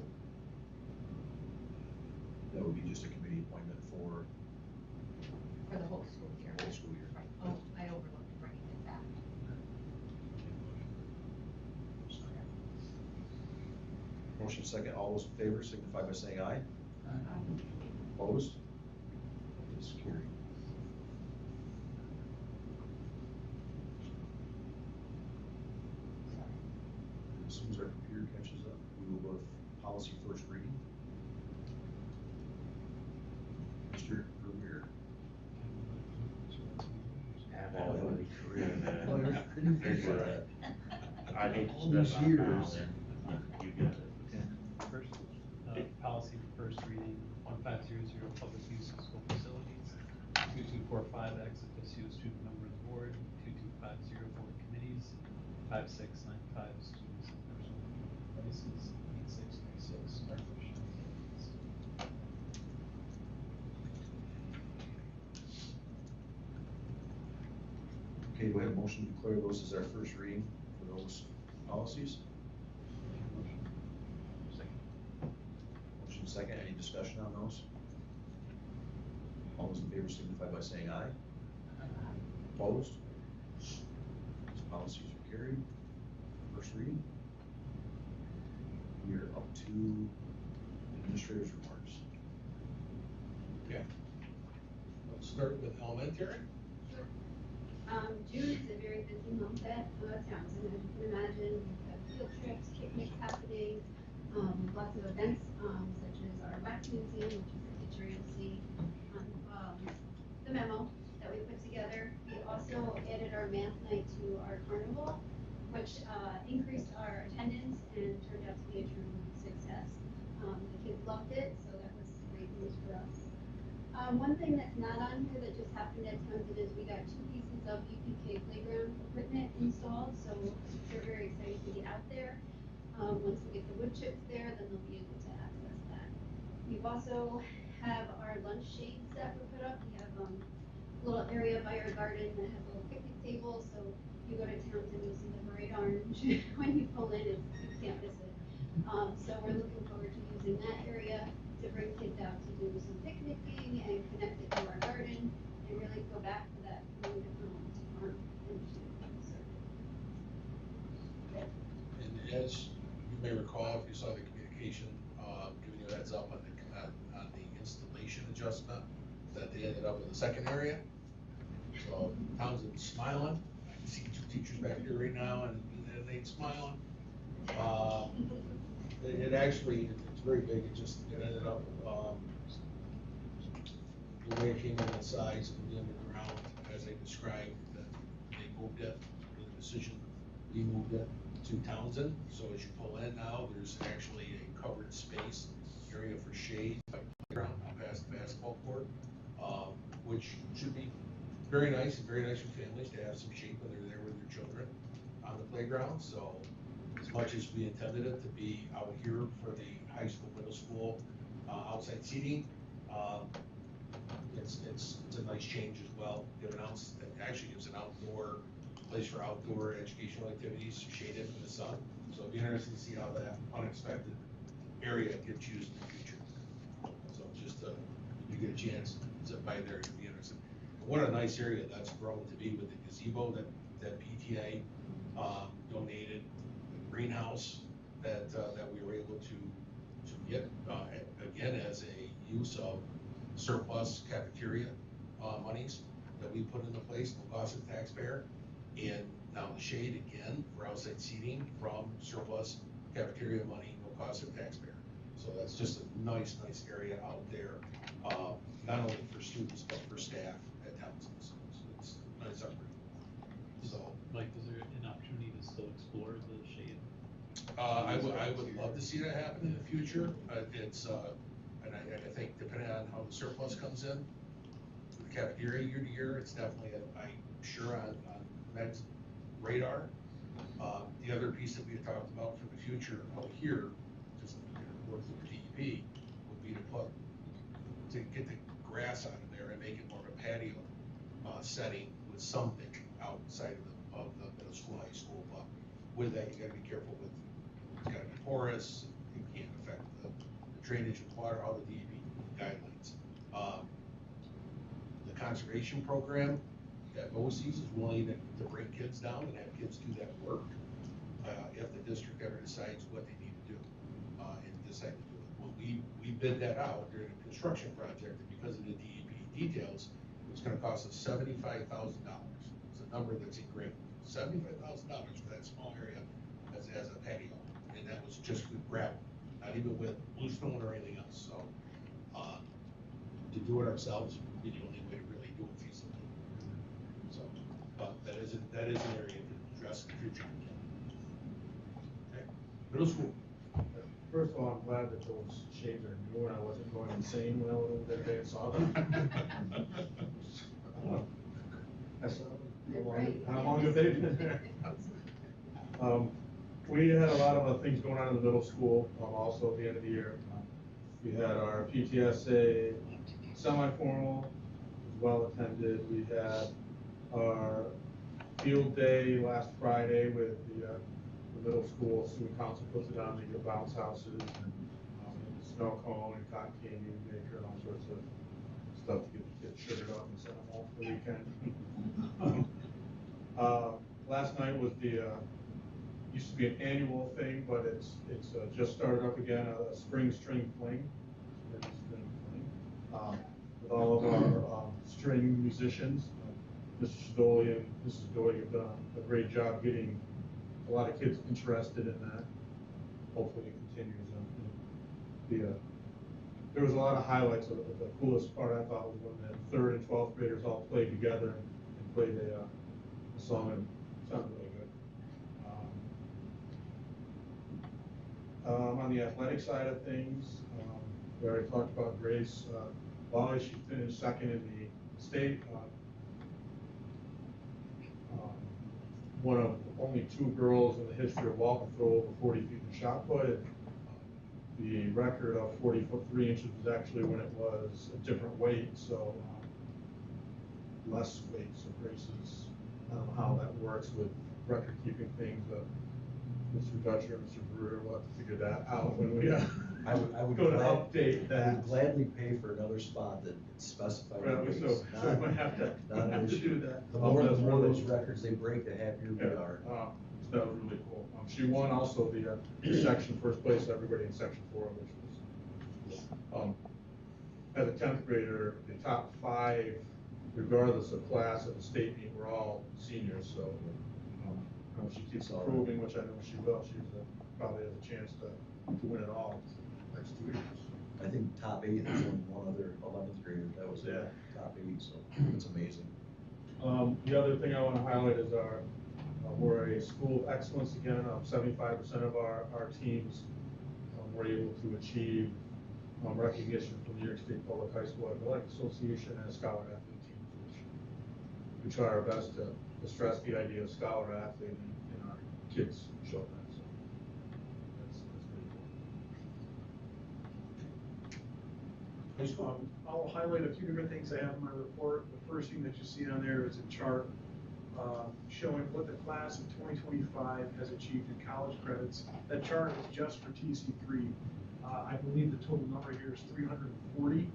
S1: that would be just a committee appointment for
S18: For the whole school year.
S1: the whole school year.
S18: Oh, I overlooked bringing it back.
S1: Motion second. All those in favor signify by saying aye. Opposed? It's carried. As soon as our computer catches up, we will go to policy first reading. Mr. Vermeer.
S16: That would be career,
S1: Oh,
S16: man.
S1: there's that.
S16: I hate
S1: All
S16: to
S1: these
S16: step out now,
S1: years.
S16: and you got it.
S13: First, policy for first reading, 1500 public use of school facilities, 2245 ex officio student member of the board, 2250 board committees, 5695 students and personal devices, 8636 artificial intelligence.
S1: Okay, do we have a motion to declare those as our first reading for those policies? Motion second, any discussion on those? All those in favor signify by saying aye. Opposed? These policies are carried. First reading. We are up to administrator's remarks.
S15: Okay. Let's start with elementary.
S9: June is a very busy month at Townsend, as you can imagine. We've got field trips, picnics happening, lots of events, such as our wax museum, which is a picture you'll see on the memo that we put together. We also added our math night to our carnival, which increased our attendance and turned out to be a true success. The kids loved it, so that was great news for us. One thing that's not on here that just happened at Townsend is we got 2 pieces of UPK playground equipment installed, so they're very excited to get out there. Once we get the wood chips there, then they'll be able to access that. We've also have our lunch shades that were put up. We have a little area by our garden that has a little picnic table, so if you go to Townsend, you'll see the bright orange when you pull in, you can't miss it. So we're looking forward to using that area to bring kids out to do some picnicking and connect it to our garden and really go back to that food farm industry.
S15: And as you may recall, if you saw the communication, giving you a heads up on the installation adjustment, that they ended up in the second area. So Townsend's smiling. I can see 2 teachers back here right now, and they smiling. It actually, it's very big. It ended up, the way it came in the size of the underground, as they described, that they moved it, with the decision, we moved it to Townsend. So as you pull in now, there's actually a covered space area for shade, playground past the basketball court, which should be very nice and very nice for families to have some shade when they're there with their children on the playground. So as much as we intended it to be out here for the high school, middle school, outside seating, it's a nice change as well. It actually gives an outdoor place for outdoor educational activities, shaded from the sun. So it'll be interesting to see how that unexpected area gets used in the future. So just if you get a chance to zip by there, you'll be interested. And what a nice area that's grown to be with the gazebo that PTA donated, the greenhouse that we were able to get again as a use of surplus cafeteria monies that we put into place, no cost to the taxpayer. And now the shade again for outside seating from surplus cafeteria money, no cost to the taxpayer. So that's just a nice area out there, not only for students, but for staff at Townsend. So it's a nice upgrade. So,
S13: Mike, is there an opportunity to still explore the shade?
S15: I would love to see that happen in the future. And I think depending on how the surplus comes in, the cafeteria year to year, it's definitely, I'm sure on Meg's radar. The other piece that we had talked about for the future out here, just work with the DEP, would be to get the grass out of there and make it more of a patio setting with something side of the middle school, high school. But with that, you gotta be careful with, it's gotta be porous, it can't affect the drainage of water, all the DEP guidelines. The conservation program at BOCES is willing to bring kids down and have kids do that work, if the district ever decides what they need to do, and decide to do it. Well, we bid that out during a construction project, and because of the DEP details, it was gonna cost us $75,000. It's a number that's engraved, $75,000 for that small area as a patio, and that was just with gravel, not even with bluestone or anything else, so, to do it ourselves would be the only way to really do it feasibly. So, but that is an area to address in the future. Okay, middle school.
S17: First of all, I'm glad that those shades are new and I wasn't going insane when I was that day and saw them. I saw them. How long have they been there? We had a lot of things going on in the middle school, also at the end of the year. We had our PTSA semi-formal, was well attended. We had our field day last Friday with the middle school. Student council puts it on, they get bounce houses and snow cone and cotton candy maker and all sorts of stuff to get the kids sugared up and send them home for the weekend. Last night was the used to be an annual thing, but it's just started up again, a spring string fling. With all of our string musicians. Mr. Shdoli and Mrs. Doty have done a great job getting a lot of kids interested in that. Hopefully it continues. There was a lot of highlights. The coolest part I thought was when the 3rd and 12th graders all played together and played a song, and it sounded really good. On the athletic side of things, we already talked about Grace. Lolly, she finished 2nd in the state. One of only 2 girls in the history of Walton throw over 40 feet in shot put. The record of 40 foot 3 inches was actually when it was a different weight, so less weight. So Grace is, I don't know how that works with record keeping things. Mr. Dutcher and Mr. Brewer will have to figure that out when we
S1: I would
S17: go to update that.
S1: I would gladly pay for another spot that specified.
S17: Well, so we might have to do that.
S1: The more those records they break, the happier we are.
S17: That was really cool. She won also the section first place, everybody in section 4, which was, as a 10th grader, the top 5, regardless of class at the state meet, were all seniors, so, she keeps improving, which I know she will. She's probably has a chance to win it all next 2 years.
S1: I think top 8, there's only one other 11th grader that was top 8, so it's amazing.
S17: The other thing I want to highlight is we're a school of excellence again. 75% of our teams were able to achieve recognition from the New York State Public High School Athletic Association and a Scholar Athlete team, which we try our best to stress the idea of scholar athlete, and our kids show that. So that's pretty cool.
S3: I'll highlight a few different things I have in my report. The first thing that you see on there is a chart showing what the class of 2025 has achieved in college credits. That chart is just for TC3. I believe the total number here is 340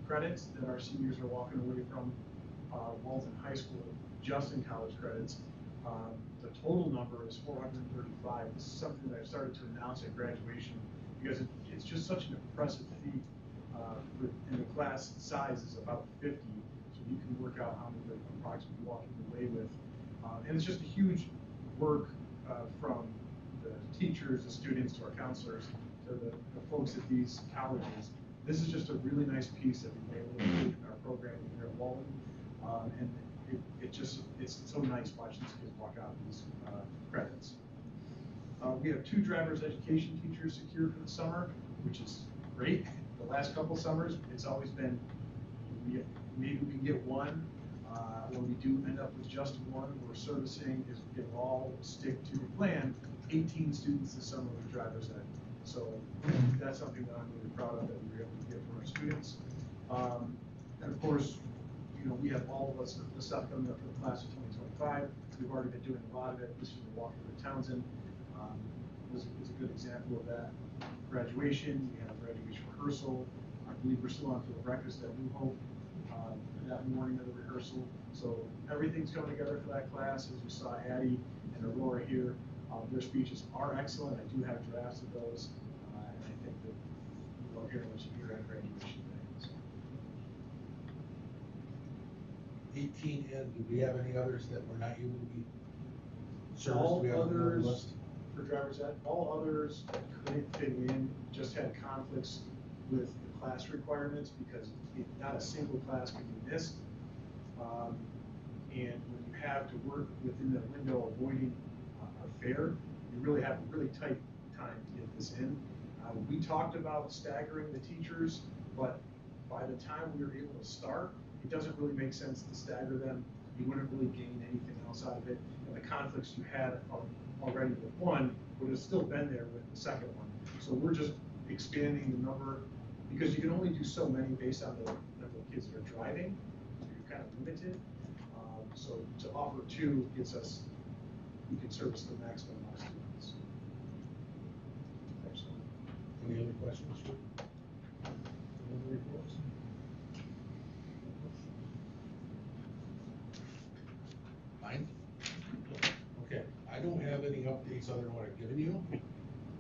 S3: credits that our seniors are walking away from Walton High School just in college credits. The total number is 435. This is something that I started to announce at graduation because it's just such an impressive feat. And the class size is about 50, so you can work out how many they're approximately walking away with. And it's just a huge work from the teachers, the students, to our counselors, to the folks at these colleges. This is just a really nice piece that we've been able to include in our programming here at Walton. And it's so nice watching these kids walk out these credits. We have 2 driver's education teachers secured for the summer, which is great. The last couple summers, it's always been, maybe we can get 1. When we do end up with just 1, we're servicing, if it'll all stick to the plan, 18 students this summer with driver's ed. So that's something that I'm really proud of that we were able to get from our students. And of course, we have all of us, the stuff coming up for the class of 2025. we've already been doing a lot of it. This year, Walton with Townsend is a good example of that. Graduation, we have graduation rehearsal. I believe we're still on for the breakfast at New Hope that morning of the rehearsal. So everything's coming together for that class. As you saw Addie and Aurora here, their speeches are excellent. I do have drafts of those, and I think that we'll hear what you hear at graduation day. So.
S15: 18 and do we have any others that were not able to be serviced?
S3: All
S15: Do we have them on the
S3: others,
S15: list?
S3: for driver's ed, all others that couldn't fit in just had conflicts with the class requirements because not a single class can be missed. And when you have to work within the window avoiding a fare, you really have a really tight time to get this in. We talked about staggering the teachers, but by the time we were able to start, it doesn't really make sense to stagger them. You wouldn't really gain anything else out of it. And the conflicts you had already with one would have still been there with the second one. So we're just expanding the number because you can only do so many based on the number of kids that are driving. So you're kind of limited. So to offer two gets us, we can service the maximum amount of students.
S15: Excellent. Any other questions? Any other reports? Mine? Okay, I don't have any updates other than what I've given you.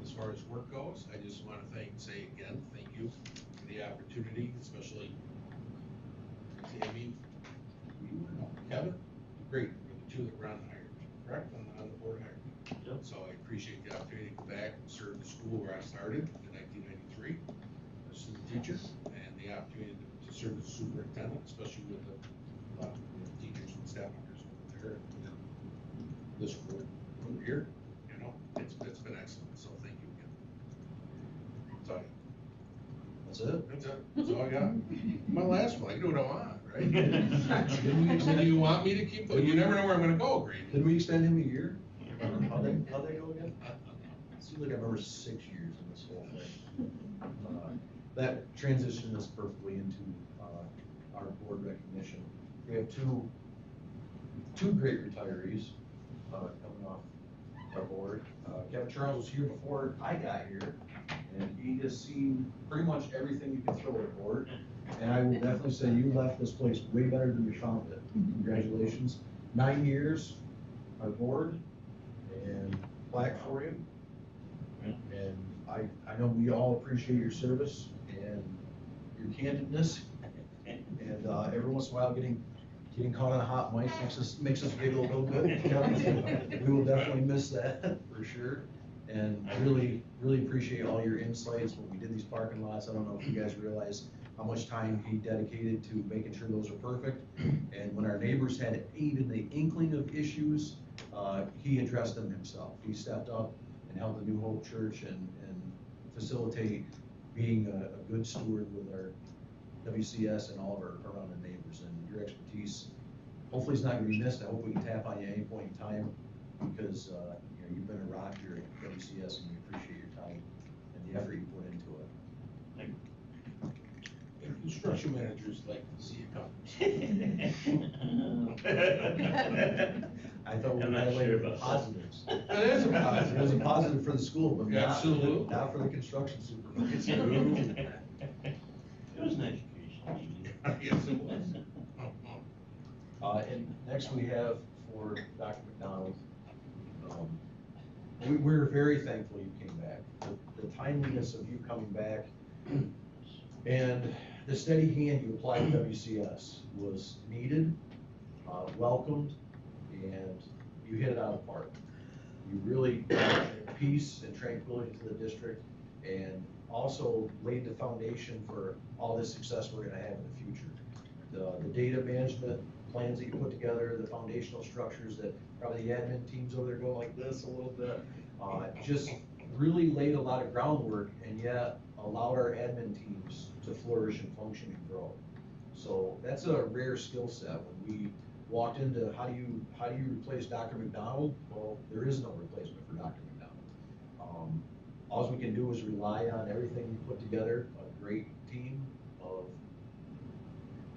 S15: As far as work goes, I just want to say again, thank you for the opportunity, especially Tammy, Kevin, great, you're the two that were on the hire, correct, on the board hire.
S16: Yep.
S15: So I appreciate the opportunity to come back and serve the school where I started in 1993 as a student teacher, and the opportunity to serve as superintendent, especially with the teachers and staff members over there, and then this group over here, you know, it's been excellent, so thank you again. So
S1: That's it?
S15: That's all I got. My last one, I can do what I want, right? Did you want me to keep, you never know where I'm gonna go, Grady.
S1: Did we extend him a year? How'd they go again? It seems like I remember 6 years in this whole thing. That transitioned us perfectly into our board recognition. We have two great retirees coming off our board. Kevin Charles was here before I got here, and he has seen pretty much everything you can throw at a board. And I will definitely say you left this place way better than you found it. Congratulations. 9 years on board, and plaque for you. And I know we all appreciate your service and your candidness. And every once in a while getting caught on a hot mic makes us giggle a little bit. We will definitely miss that for sure. And really appreciate all your insights when we did these parking lots. I don't know if you guys realize how much time he dedicated to making sure those are perfect. And when our neighbors had even the inkling of issues, he addressed them himself. He stepped up and helped the New Hope Church and facilitate being a good steward with our WCS and all of our surrounding neighbors. And your expertise hopefully is not going to be missed. I hope we can tap on you at any point in time because you've been a rock here at WCS and we appreciate your time and the effort you put into it.
S16: Thank you.
S15: And construction managers like to see it come.
S1: I thought we
S16: I'm
S1: were
S16: not sure
S1: highlighting
S16: about
S1: positives.
S15: It is a positive.
S1: It was a positive for the school, but
S15: Absolutely.
S1: not for the construction supervisor.
S16: It was an education.
S15: Yes, it was.
S1: And next we have for Dr. McDonald. We're very thankful you came back. The timeliness of you coming back and the steady hand you applied to WCS was needed, welcomed, and you hit it out of the park. You really brought peace and tranquility to the district and also laid the foundation for all the success we're gonna have in the future. The data management plans that you put together, the foundational structures that probably the admin teams over there go like this a little bit, just really laid a lot of groundwork and yet allowed our admin teams to flourish and function and grow. So that's a rare skill set. When we walked into how do you replace Dr. McDonald? Well, there is no replacement for Dr. McDonald. All we can do is rely on everything you put together, a great team of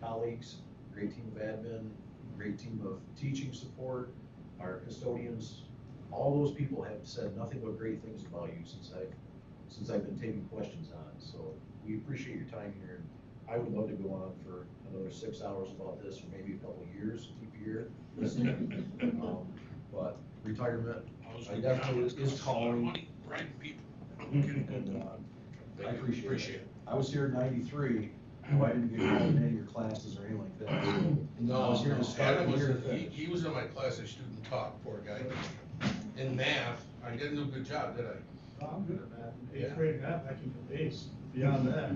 S1: colleagues, great team of admin, great team of teaching support, our custodians, all those people have said nothing but great things about you since I've been taking questions on it. So we appreciate your time here. And I would love to go on for another 6 hours about this, or maybe a couple of years, keep you here listening. But retirement, I definitely is calling.
S15: Right, people.
S1: And, I appreciate it. I was here in '93. No, I didn't get called in any of your classes or anything like that.
S15: No,
S1: I was here to start
S15: Adam
S1: and
S15: was,
S1: here to finish.
S15: he was in my class as student talk, poor guy. In math, I didn't do a good job, did I?
S3: Oh, I'm good at math.
S15: Yeah.
S3: Eighth grade math, I can do ace. Beyond that.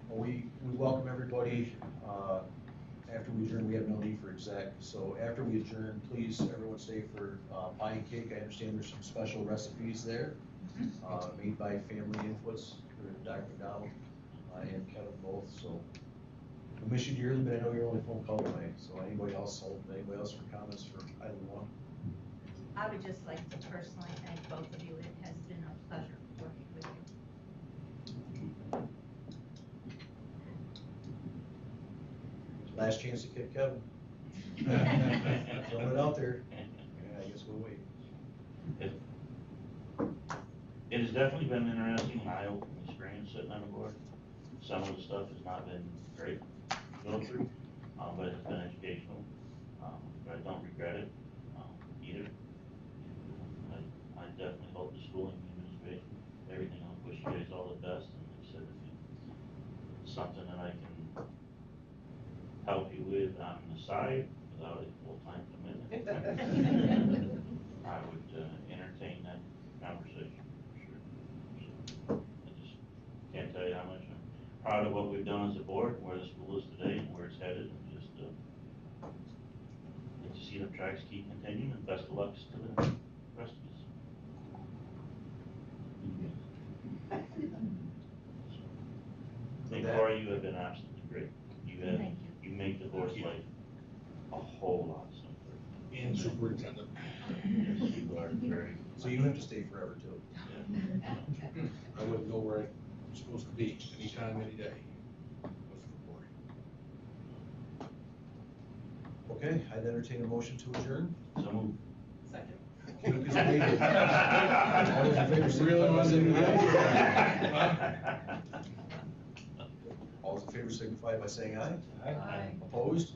S1: Well, we welcome everybody. After we adjourn, we have no need for exec. So after we adjourn, please, everyone stay for pie and cake. I understand there's some special recipes there, made by Family Inputs for Dr. McDonald and Kevin both. So we miss you dearly, but I know you're only phone call away. So anybody else for comments for item one?
S14: I would just like to personally thank both of you. It has been a pleasure working with you.
S1: Last chance to kick Kevin. Throwing it out there. Yeah, I guess we'll wait.
S16: It has definitely been an interesting and eye-opening experience sitting on the board. Some of the stuff has not been great to go through, but it's been educational. But I don't regret it either. I definitely hope the schooling administration, everything, I'll wish you guys all the best. And like I said, if it's something that I can help you with on the side without a full-time commitment, I would entertain that conversation for sure. So I just can't tell you how much I'm proud of what we've done as a board, where the school is today, and where it's headed, and just get to see the tracks keep continuing, and best of luck to the rest of us. I think, Laura, you have been absolutely great. You make the board's life a whole lot simpler.
S15: And superintendent.
S16: Yes, you are very.
S1: So you have to stay forever too.
S15: I wouldn't go where I'm supposed to be, anytime, any day. Wasn't the board.
S1: Okay, I'd entertain a motion to adjourn.
S16: So moved.
S11: Second.
S1: Luke is waiting. All those in favor, signify by saying aye. All those in favor signify by saying aye.
S11: Aye.
S1: Opposed?